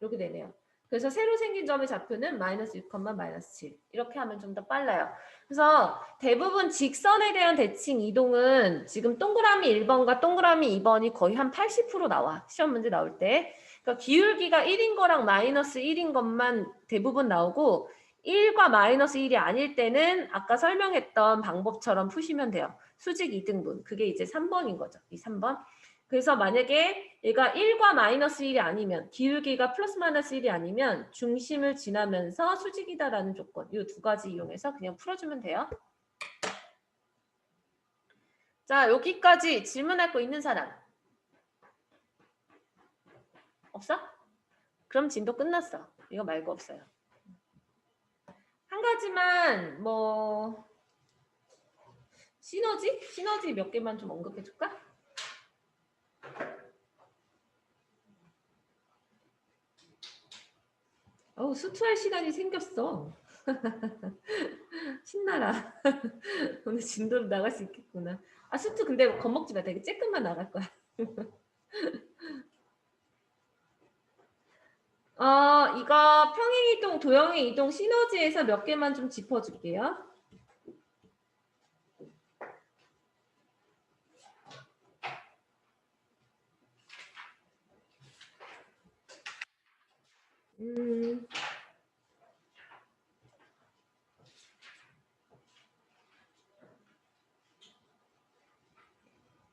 이렇게 되네요. 그래서 새로 생긴 점의 좌표는 -6, -7 이렇게 하면 좀 더 빨라요. 그래서 대부분 직선에 대한 대칭 이동은 지금 동그라미 1번과 동그라미 2번이 거의 한 80% 나와. 시험 문제 나올 때. 그러니까 기울기가 1인 거랑 -1인 것만 대부분 나오고 1과 -1이 아닐 때는 아까 설명했던 방법처럼 푸시면 돼요. 수직 이등분. 그게 이제 3번인 거죠. 이 3번. 그래서 만약에 얘가 1과 -1이 아니면 기울기가 +-1이 아니면 중심을 지나면서 수직이다라는 조건 이 두 가지 이용해서 그냥 풀어주면 돼요. 자 여기까지 질문할 거 있는 사람? 없어? 그럼 진도 끝났어. 이거 말고 없어요. 한 가지만 뭐 시너지 몇 개만 좀 언급해 줄까? 수투할 시간이 생겼어. 신나라. 오늘 진도로 나갈 수 있겠구나. 수투 근데 겁먹지 마. 되게 쬐끔만 나갈 거야. 이거 평행이동, 도형의 이동 시너지에서 몇 개만 좀 짚어줄게요.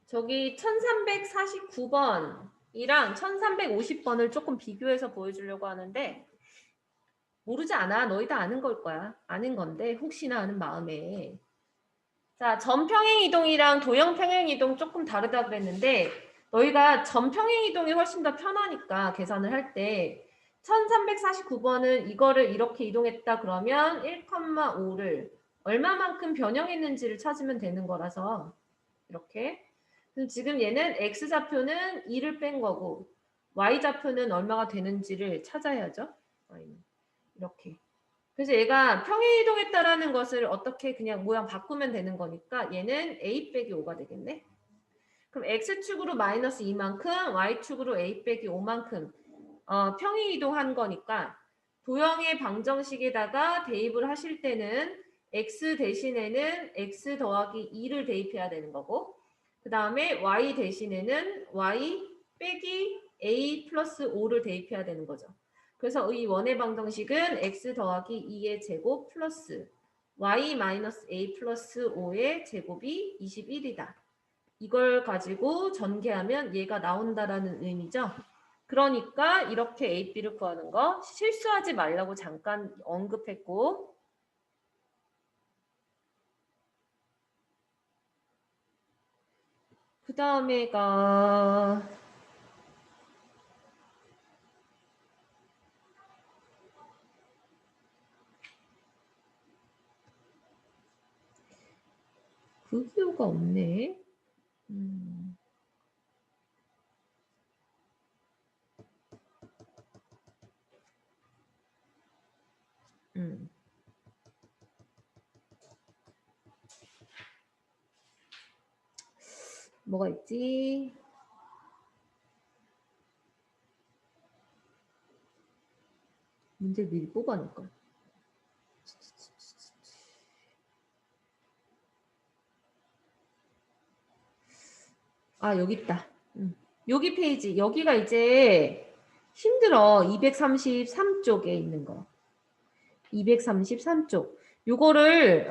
저기 1349번이랑 1350번을 조금 비교해서 보여주려고 하는데 모르지 않아. 너희 다 아는 걸 거야. 아는 건데 혹시나 하는 마음에. 자, 점평행이동이랑 도형평행이동 조금 다르다 그랬는데 너희가 점평행이동이 훨씬 더 편하니까 계산을 할 때 1349번은 이거를 이렇게 이동했다 그러면 1,5를 얼마만큼 변형했는지를 찾으면 되는 거라서 이렇게. 그럼 지금 얘는 x좌표는 2를 뺀 거고 y좌표는 얼마가 되는지를 찾아야죠. 이렇게. 그래서 얘가 평행이동했다라는 것을 어떻게 그냥 모양 바꾸면 되는 거니까 얘는 a 빼기 5가 되겠네. 그럼 x축으로 -2만큼 y축으로 a 빼기 5만큼 평행이동한 거니까 도형의 방정식에다가 대입을 하실 때는 x 대신에는 x 더하기 2를 대입해야 되는 거고 그 다음에 y 대신에는 y 빼기 a 플러스 5를 대입해야 되는 거죠. 그래서 이 원의 방정식은 x 더하기 2의 제곱 플러스 y 마이너스 a 플러스 5의 제곱이 21이다. 이걸 가지고 전개하면 얘가 나온다라는 의미죠. 그러니까 이렇게 a, b를 구하는 거 실수하지 말라고 잠깐 언급했고 그 다음에가 극유가 없네. 뭐가 있지? 문제 미리 뽑아놓을걸. 아, 여기 있다. 여기 페이지. 여기가 이제 힘들어. 233쪽에 있는 거. 233쪽. 요거를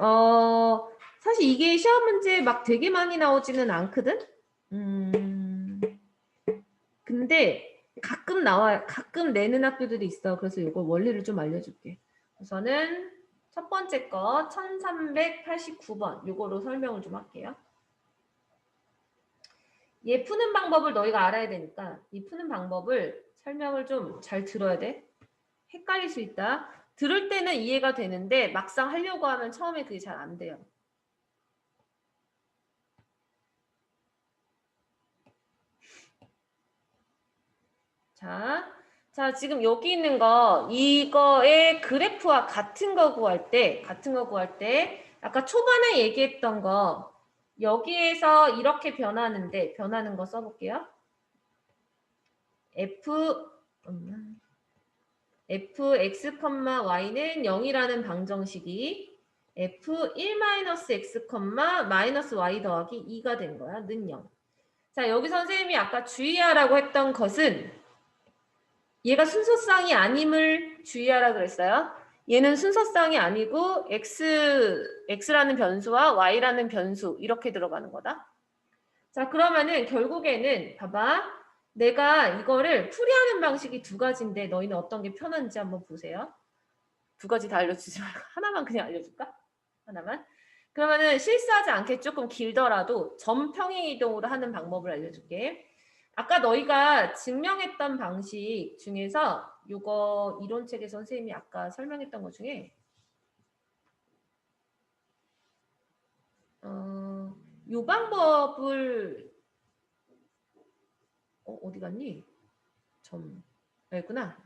사실 이게 시험 문제 막 되게 많이 나오지는 않거든. 근데 가끔 나와요. 가끔 내는 학교들이 있어. 그래서 요거 원리를 좀 알려줄게. 우선은 첫 번째 거 1389번 요거로 설명을 좀 할게요. 얘 푸는 방법을 너희가 알아야 되니까 이 푸는 방법을 설명을 좀 잘 들어야 돼. 헷갈릴 수 있다. 들을 때는 이해가 되는데 막상 하려고 하면 처음에 그게 잘 안 돼요. 자, 지금 여기 있는 거 이거의 그래프와 같은 거 구할 때 아까 초반에 얘기했던 거 여기에서 이렇게 변하는데 변하는 거 써볼게요. fx, y는 0이라는 방정식이 f1-x, -y 더하기 2가 된 거야. 는 0. 자, 여기 선생님이 아까 주의하라고 했던 것은 얘가 순서쌍이 아님을 주의하라 그랬어요. 얘는 순서쌍이 아니고 x라는 변수와 y라는 변수 이렇게 들어가는 거다. 자, 그러면은 결국에는 봐봐. 내가 이거를 풀이하는 방식이 두 가지인데 너희는 어떤 게 편한지 한번 보세요. 두 가지 다 알려주지 말고 하나만 그냥 알려줄까? 하나만. 그러면은 실수하지 않게 조금 길더라도 점 평행 이동으로 하는 방법을 알려줄게. 아까 너희가 증명했던 방식 중에서 이거 이론책에 선생님이 아까 설명했던 것 중에 이 방법을 어디 갔니? 여기구나.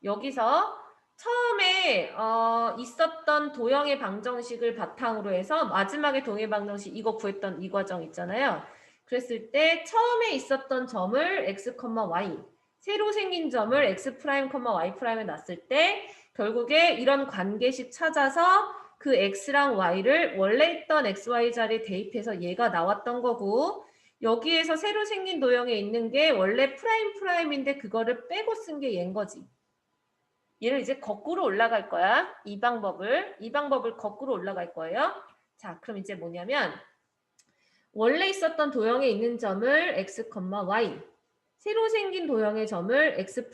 여기서 처음에 있었던 도형의 방정식을 바탕으로 해서 마지막에 동의 방정식 이거 구했던 이 과정 있잖아요. 그랬을 때 처음에 있었던 점을 x, y 새로 생긴 점을 x', y'에 놨을 때 결국에 이런 관계식 찾아서 그 x랑 y를 원래 있던 xy 자리에 대입해서 얘가 나왔던 거고 여기에서 새로 생긴 도형에 있는 게 원래 프라임인데 그거를 빼고 쓴 게 얘인 거지. 얘를 이제 거꾸로 올라갈 거야. 이 방법을 거꾸로 올라갈 거예요. 자, 그럼 이제 뭐냐면 원래 있었던 도형에 있는 점을 x, y 새로 생긴 도형의 점을 x',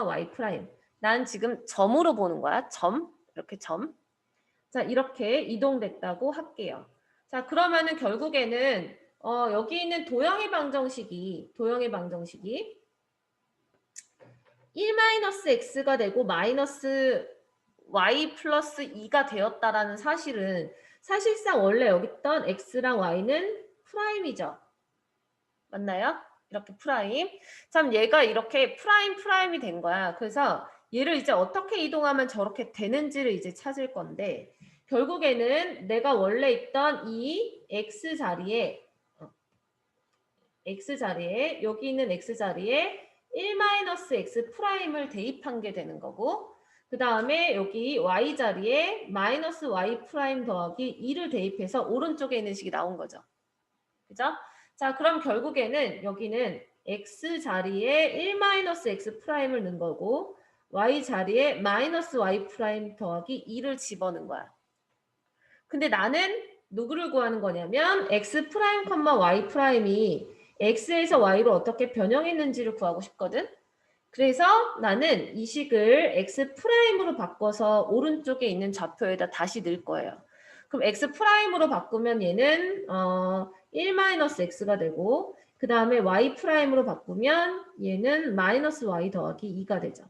y'. 난 지금 점으로 보는 거야. 이렇게 점. 자, 이렇게 이동됐다고 할게요. 자, 그러면은 결국에는 여기 있는 도형의 방정식이 1-x가 되고 마이너스 y 플러스 2가 되었다라는 사실은 사실상 원래 여기 있던 x랑 y는 프라임이죠. 맞나요? 이렇게 프라임. 참 얘가 이렇게 프라임이 된 거야. 그래서 얘를 이제 어떻게 이동하면 저렇게 되는지를 이제 찾을 건데 결국에는 내가 원래 있던 이 x 자리에 여기 있는 x 자리에 1-x 프라임을 대입한 게 되는 거고 그 다음에 여기 y 자리에 마이너스 y 프라임 더하기 2를 대입해서 오른쪽에 있는 식이 나온 거죠. 그죠? 자, 그럼 결국에는 여기는 x 자리에 1-x 프라임을 넣은 거고 y 자리에 마이너스 y 프라임 더하기 2를 집어넣은 거야. 근데 나는 누구를 구하는 거냐면 x 프라임, y 프라임이 x에서 y로 어떻게 변형했는지를 구하고 싶거든. 그래서 나는 이 식을 x 프라임으로 바꿔서 오른쪽에 있는 좌표에다 다시 넣을 거예요. 그럼 x 프라임으로 바꾸면 얘는 1-x가 되고 그 다음에 y 프라임으로 바꾸면 얘는 마이너스 y 더하기 2가 되죠.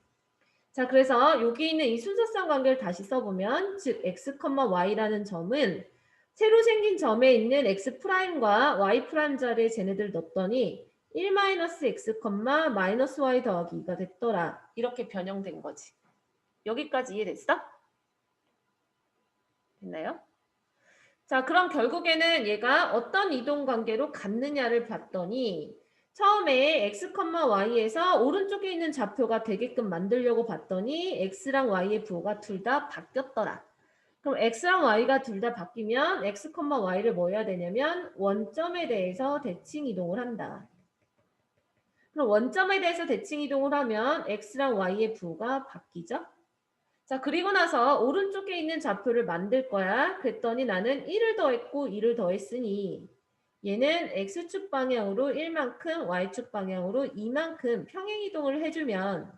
자, 그래서 여기 있는 이 순서상 관계를 다시 써보면 즉 x, y라는 점은 새로 생긴 점에 있는 x 프라임과 y 프라임 자리에 쟤네들 넣었더니 1-x, 마이너스 y 더하기 2가 됐더라. 이렇게 변형된 거지. 여기까지 이해됐어? 됐나요? 자, 그럼 결국에는 얘가 어떤 이동 관계로 갔느냐를 봤더니 처음에 x, y에서 오른쪽에 있는 좌표가 되게끔 만들려고 봤더니 x랑 y의 부호가 둘 다 바뀌었더라. 그럼 x랑 y가 둘 다 바뀌면 x, y를 뭐 해야 되냐면 원점에 대해서 대칭 이동을 한다. 그럼 원점에 대해서 대칭 이동을 하면 x랑 y의 부호가 바뀌죠. 자, 그리고 나서 오른쪽에 있는 좌표를 만들 거야. 그랬더니 나는 1을 더했고 2를 더했으니 얘는 x축 방향으로 1만큼, y축 방향으로 2만큼 평행 이동을 해주면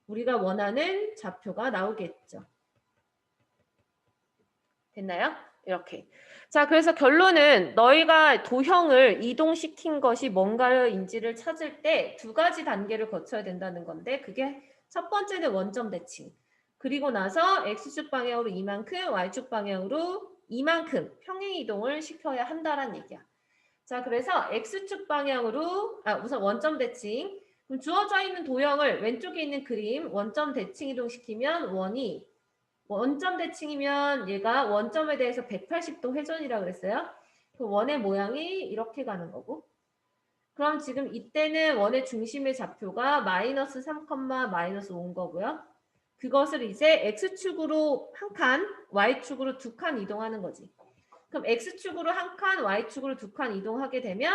우리가 원하는 좌표가 나오겠죠. 됐나요? 이렇게. 자, 그래서 결론은 너희가 도형을 이동시킨 것이 뭔가인지를 찾을 때 두 가지 단계를 거쳐야 된다는 건데 그게 첫 번째는 원점 대칭. 그리고 나서 x축 방향으로 이만큼, y축 방향으로 이만큼 평행 이동을 시켜야 한다는 얘기야. 자, 그래서 x축 방향으로 우선 원점 대칭. 그럼 주어져 있는 도형을 왼쪽에 있는 그림 원점 대칭 이동시키면 원이 원점 대칭이면 얘가 원점에 대해서 180도 회전이라고 그랬어요. 그 원의 모양이 이렇게 가는 거고. 그럼 지금 이때는 원의 중심의 좌표가 마이너스 3, 마이너스 5인 거고요. 그것을 이제 x축으로 한 칸, y축으로 두 칸 이동하는 거지. 그럼 x축으로 한 칸, y축으로 두 칸 이동하게 되면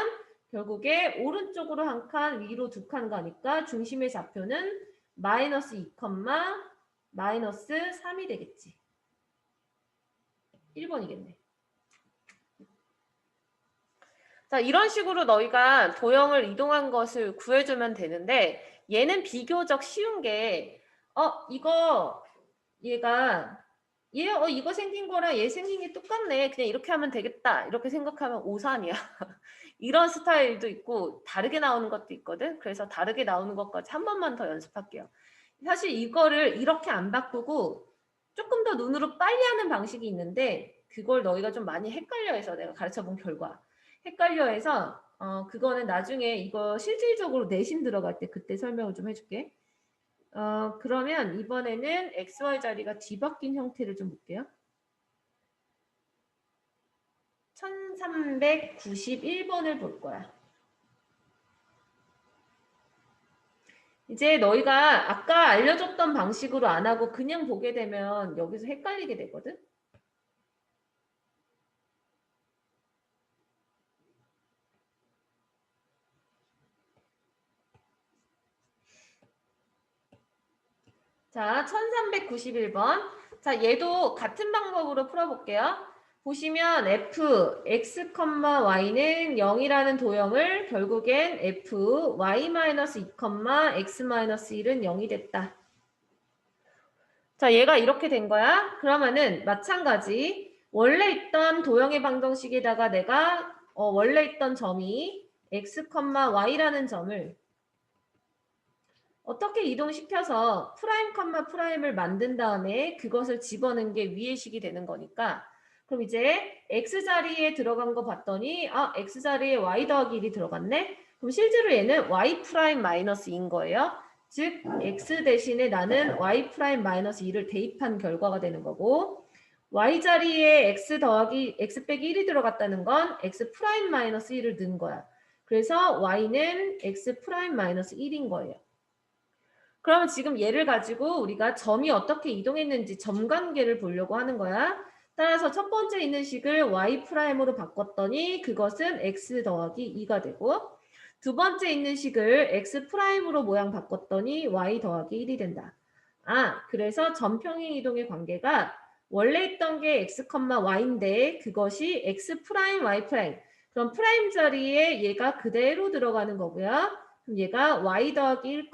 결국에 오른쪽으로 한 칸, 위로 두 칸 가니까 중심의 좌표는 마이너스 2, 마이너스 3이 되겠지. 1번이겠네. 자, 이런 식으로 너희가 도형을 이동한 것을 구해주면 되는데 얘는 비교적 쉬운 게 이거 얘가 이거 생긴 거랑 얘 생긴 게 똑같네. 그냥 이렇게 하면 되겠다. 이렇게 생각하면 오산이야. 이런 스타일도 있고 다르게 나오는 것도 있거든. 그래서 다르게 나오는 것까지 한 번만 더 연습할게요. 사실 이거를 이렇게 안 바꾸고 조금 더 눈으로 빨리 하는 방식이 있는데 그걸 너희가 좀 많이 헷갈려해서 내가 가르쳐본 결과 헷갈려해서 그거는 나중에 이거 실질적으로 내신 들어갈 때 그때 설명을 좀 해줄게. 그러면 이번에는 XY 자리가 뒤바뀐 형태를 좀 볼게요. 1391번을 볼 거야. 이제 너희가 아까 알려줬던 방식으로 안 하고 그냥 보게 되면 여기서 헷갈리게 되거든. 자, 1391번. 자, 얘도 같은 방법으로 풀어볼게요. 보시면 f, x, y는 0이라는 도형을 결국엔 f, y-2, x-1은 0이 됐다. 자, 얘가 이렇게 된 거야. 그러면은 마찬가지 원래 있던 도형의 방정식에다가 내가 원래 있던 점이 x, y라는 점을 어떻게 이동시켜서 프라임, 프라임을 만든 다음에 그것을 집어넣은 게 위의식이 되는 거니까 그럼 이제 x자리에 들어간 거 봤더니 x자리에 y 더하기 1이 들어갔네? 그럼 실제로 얘는 y 프라임 마이너스 2인 거예요. 즉 x 대신에 나는 y 프라임 마이너스 2를 대입한 결과가 되는 거고 y자리에 x 더하기 x 빼기 1이 들어갔다는 건 x 프라임 마이너스 1을 넣은 거야. 그래서 y는 x 프라임 마이너스 1인 거예요. 그러면 지금 얘를 가지고 우리가 점이 어떻게 이동했는지 점 관계를 보려고 하는 거야. 따라서 첫 번째 있는 식을 y''으로 바꿨더니 그것은 x 더하기 2가 되고 두 번째 있는 식을 x''으로 모양 바꿨더니 y 더하기 1이 된다. 그래서 점평행 이동의 관계가 원래 있던 게 x, y인데 그것이 x', y'. 그럼 프라임 자리에 얘가 그대로 들어가는 거고요. 그럼 얘가 y 더하기 1,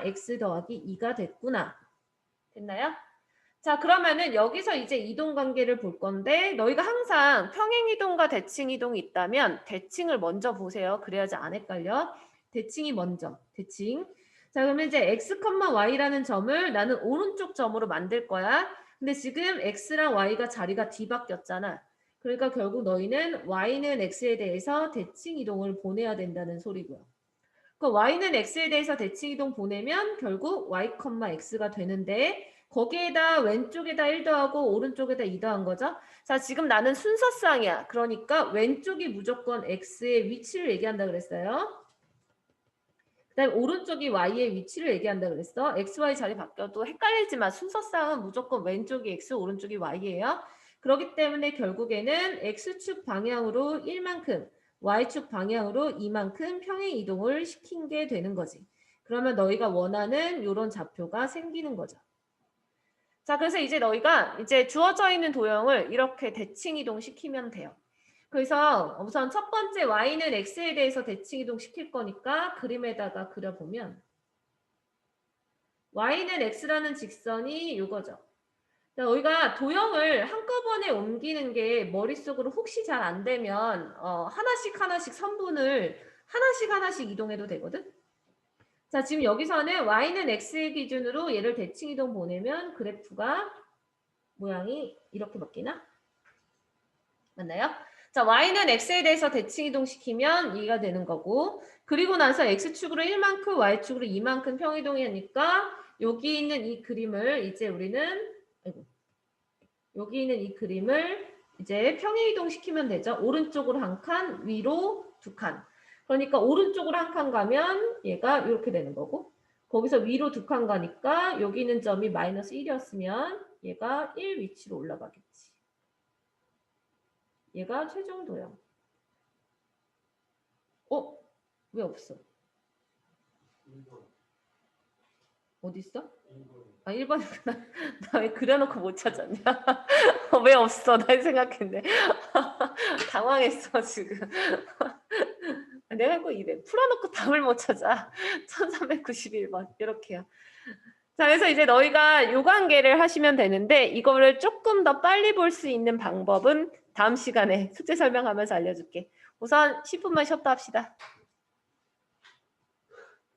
x 더하기 2가 됐구나. 됐나요? 자, 그러면은 여기서 이제 이동 관계를 볼 건데 너희가 항상 평행 이동과 대칭 이동이 있다면 대칭을 먼저 보세요. 그래야지 안 헷갈려. 대칭이 먼저. 대칭. 자, 그러면 이제 x, y라는 점을 나는 오른쪽 점으로 만들 거야. 근데 지금 x랑 y가 자리가 뒤바뀌었잖아. 그러니까 결국 너희는 y는 x에 대해서 대칭 이동을 보내야 된다는 소리고요. 그 y는 x에 대해서 대칭 이동 보내면 결국 y, x가 되는데 거기에다 왼쪽에다 1 더하고 오른쪽에다 2 더한 거죠. 자, 지금 나는 순서상이야. 그러니까 왼쪽이 무조건 x의 위치를 얘기한다 그랬어요. 그 다음에 오른쪽이 y의 위치를 얘기한다 그랬어. x, y 자리 바뀌어도 헷갈리지만 순서상은 무조건 왼쪽이 x, 오른쪽이 y예요. 그렇기 때문에 결국에는 x축 방향으로 1만큼, y축 방향으로 2만큼 평행 이동을 시킨 게 되는 거지. 그러면 너희가 원하는 이런 좌표가 생기는 거죠. 자, 그래서 이제 너희가 이제 주어져 있는 도형을 이렇게 대칭 이동시키면 돼요. 그래서 우선 첫 번째 y는 x에 대해서 대칭 이동시킬 거니까 그림에다가 그려보면 y는 x라는 직선이 이거죠. 너희가 도형을 한꺼번에 옮기는 게 머릿속으로 혹시 잘 안 되면 하나씩 선분을 하나씩 이동해도 되거든. 자, 지금 여기서는 y는 x의 기준으로 얘를 대칭 이동 보내면 그래프가 모양이 이렇게 바뀌나? 맞나요? 자, y는 x에 대해서 대칭 이동시키면 2가 되는 거고 그리고 나서 x축으로 1만큼 y축으로 2만큼 평이동이 하니까 여기 있는 이 그림을 이제 우리는 여기 있는 이 그림을 이제 평행 이동시키면 되죠. 오른쪽으로 한 칸, 위로 두 칸. 그러니까 오른쪽으로 한 칸 가면 얘가 이렇게 되는 거고 거기서 위로 두 칸 가니까 여기 있는 점이 마이너스 1이었으면 얘가 1 위치로 올라가겠지. 얘가 최종 도형. 왜 없어? 어디 있어? 1번이구나. 나 왜 그려놓고 못 찾았냐? 왜 없어? 난 생각했네. 당황했어 지금. 내가 꼭 이래. 풀어놓고 답을 못 찾아. 1391번 이렇게요. 자, 그래서 이제 너희가 요 관계를 하시면 되는데 이거를 조금 더 빨리 볼 수 있는 방법은 다음 시간에 숙제 설명하면서 알려줄게. 우선 10분만 쉬었다 합시다.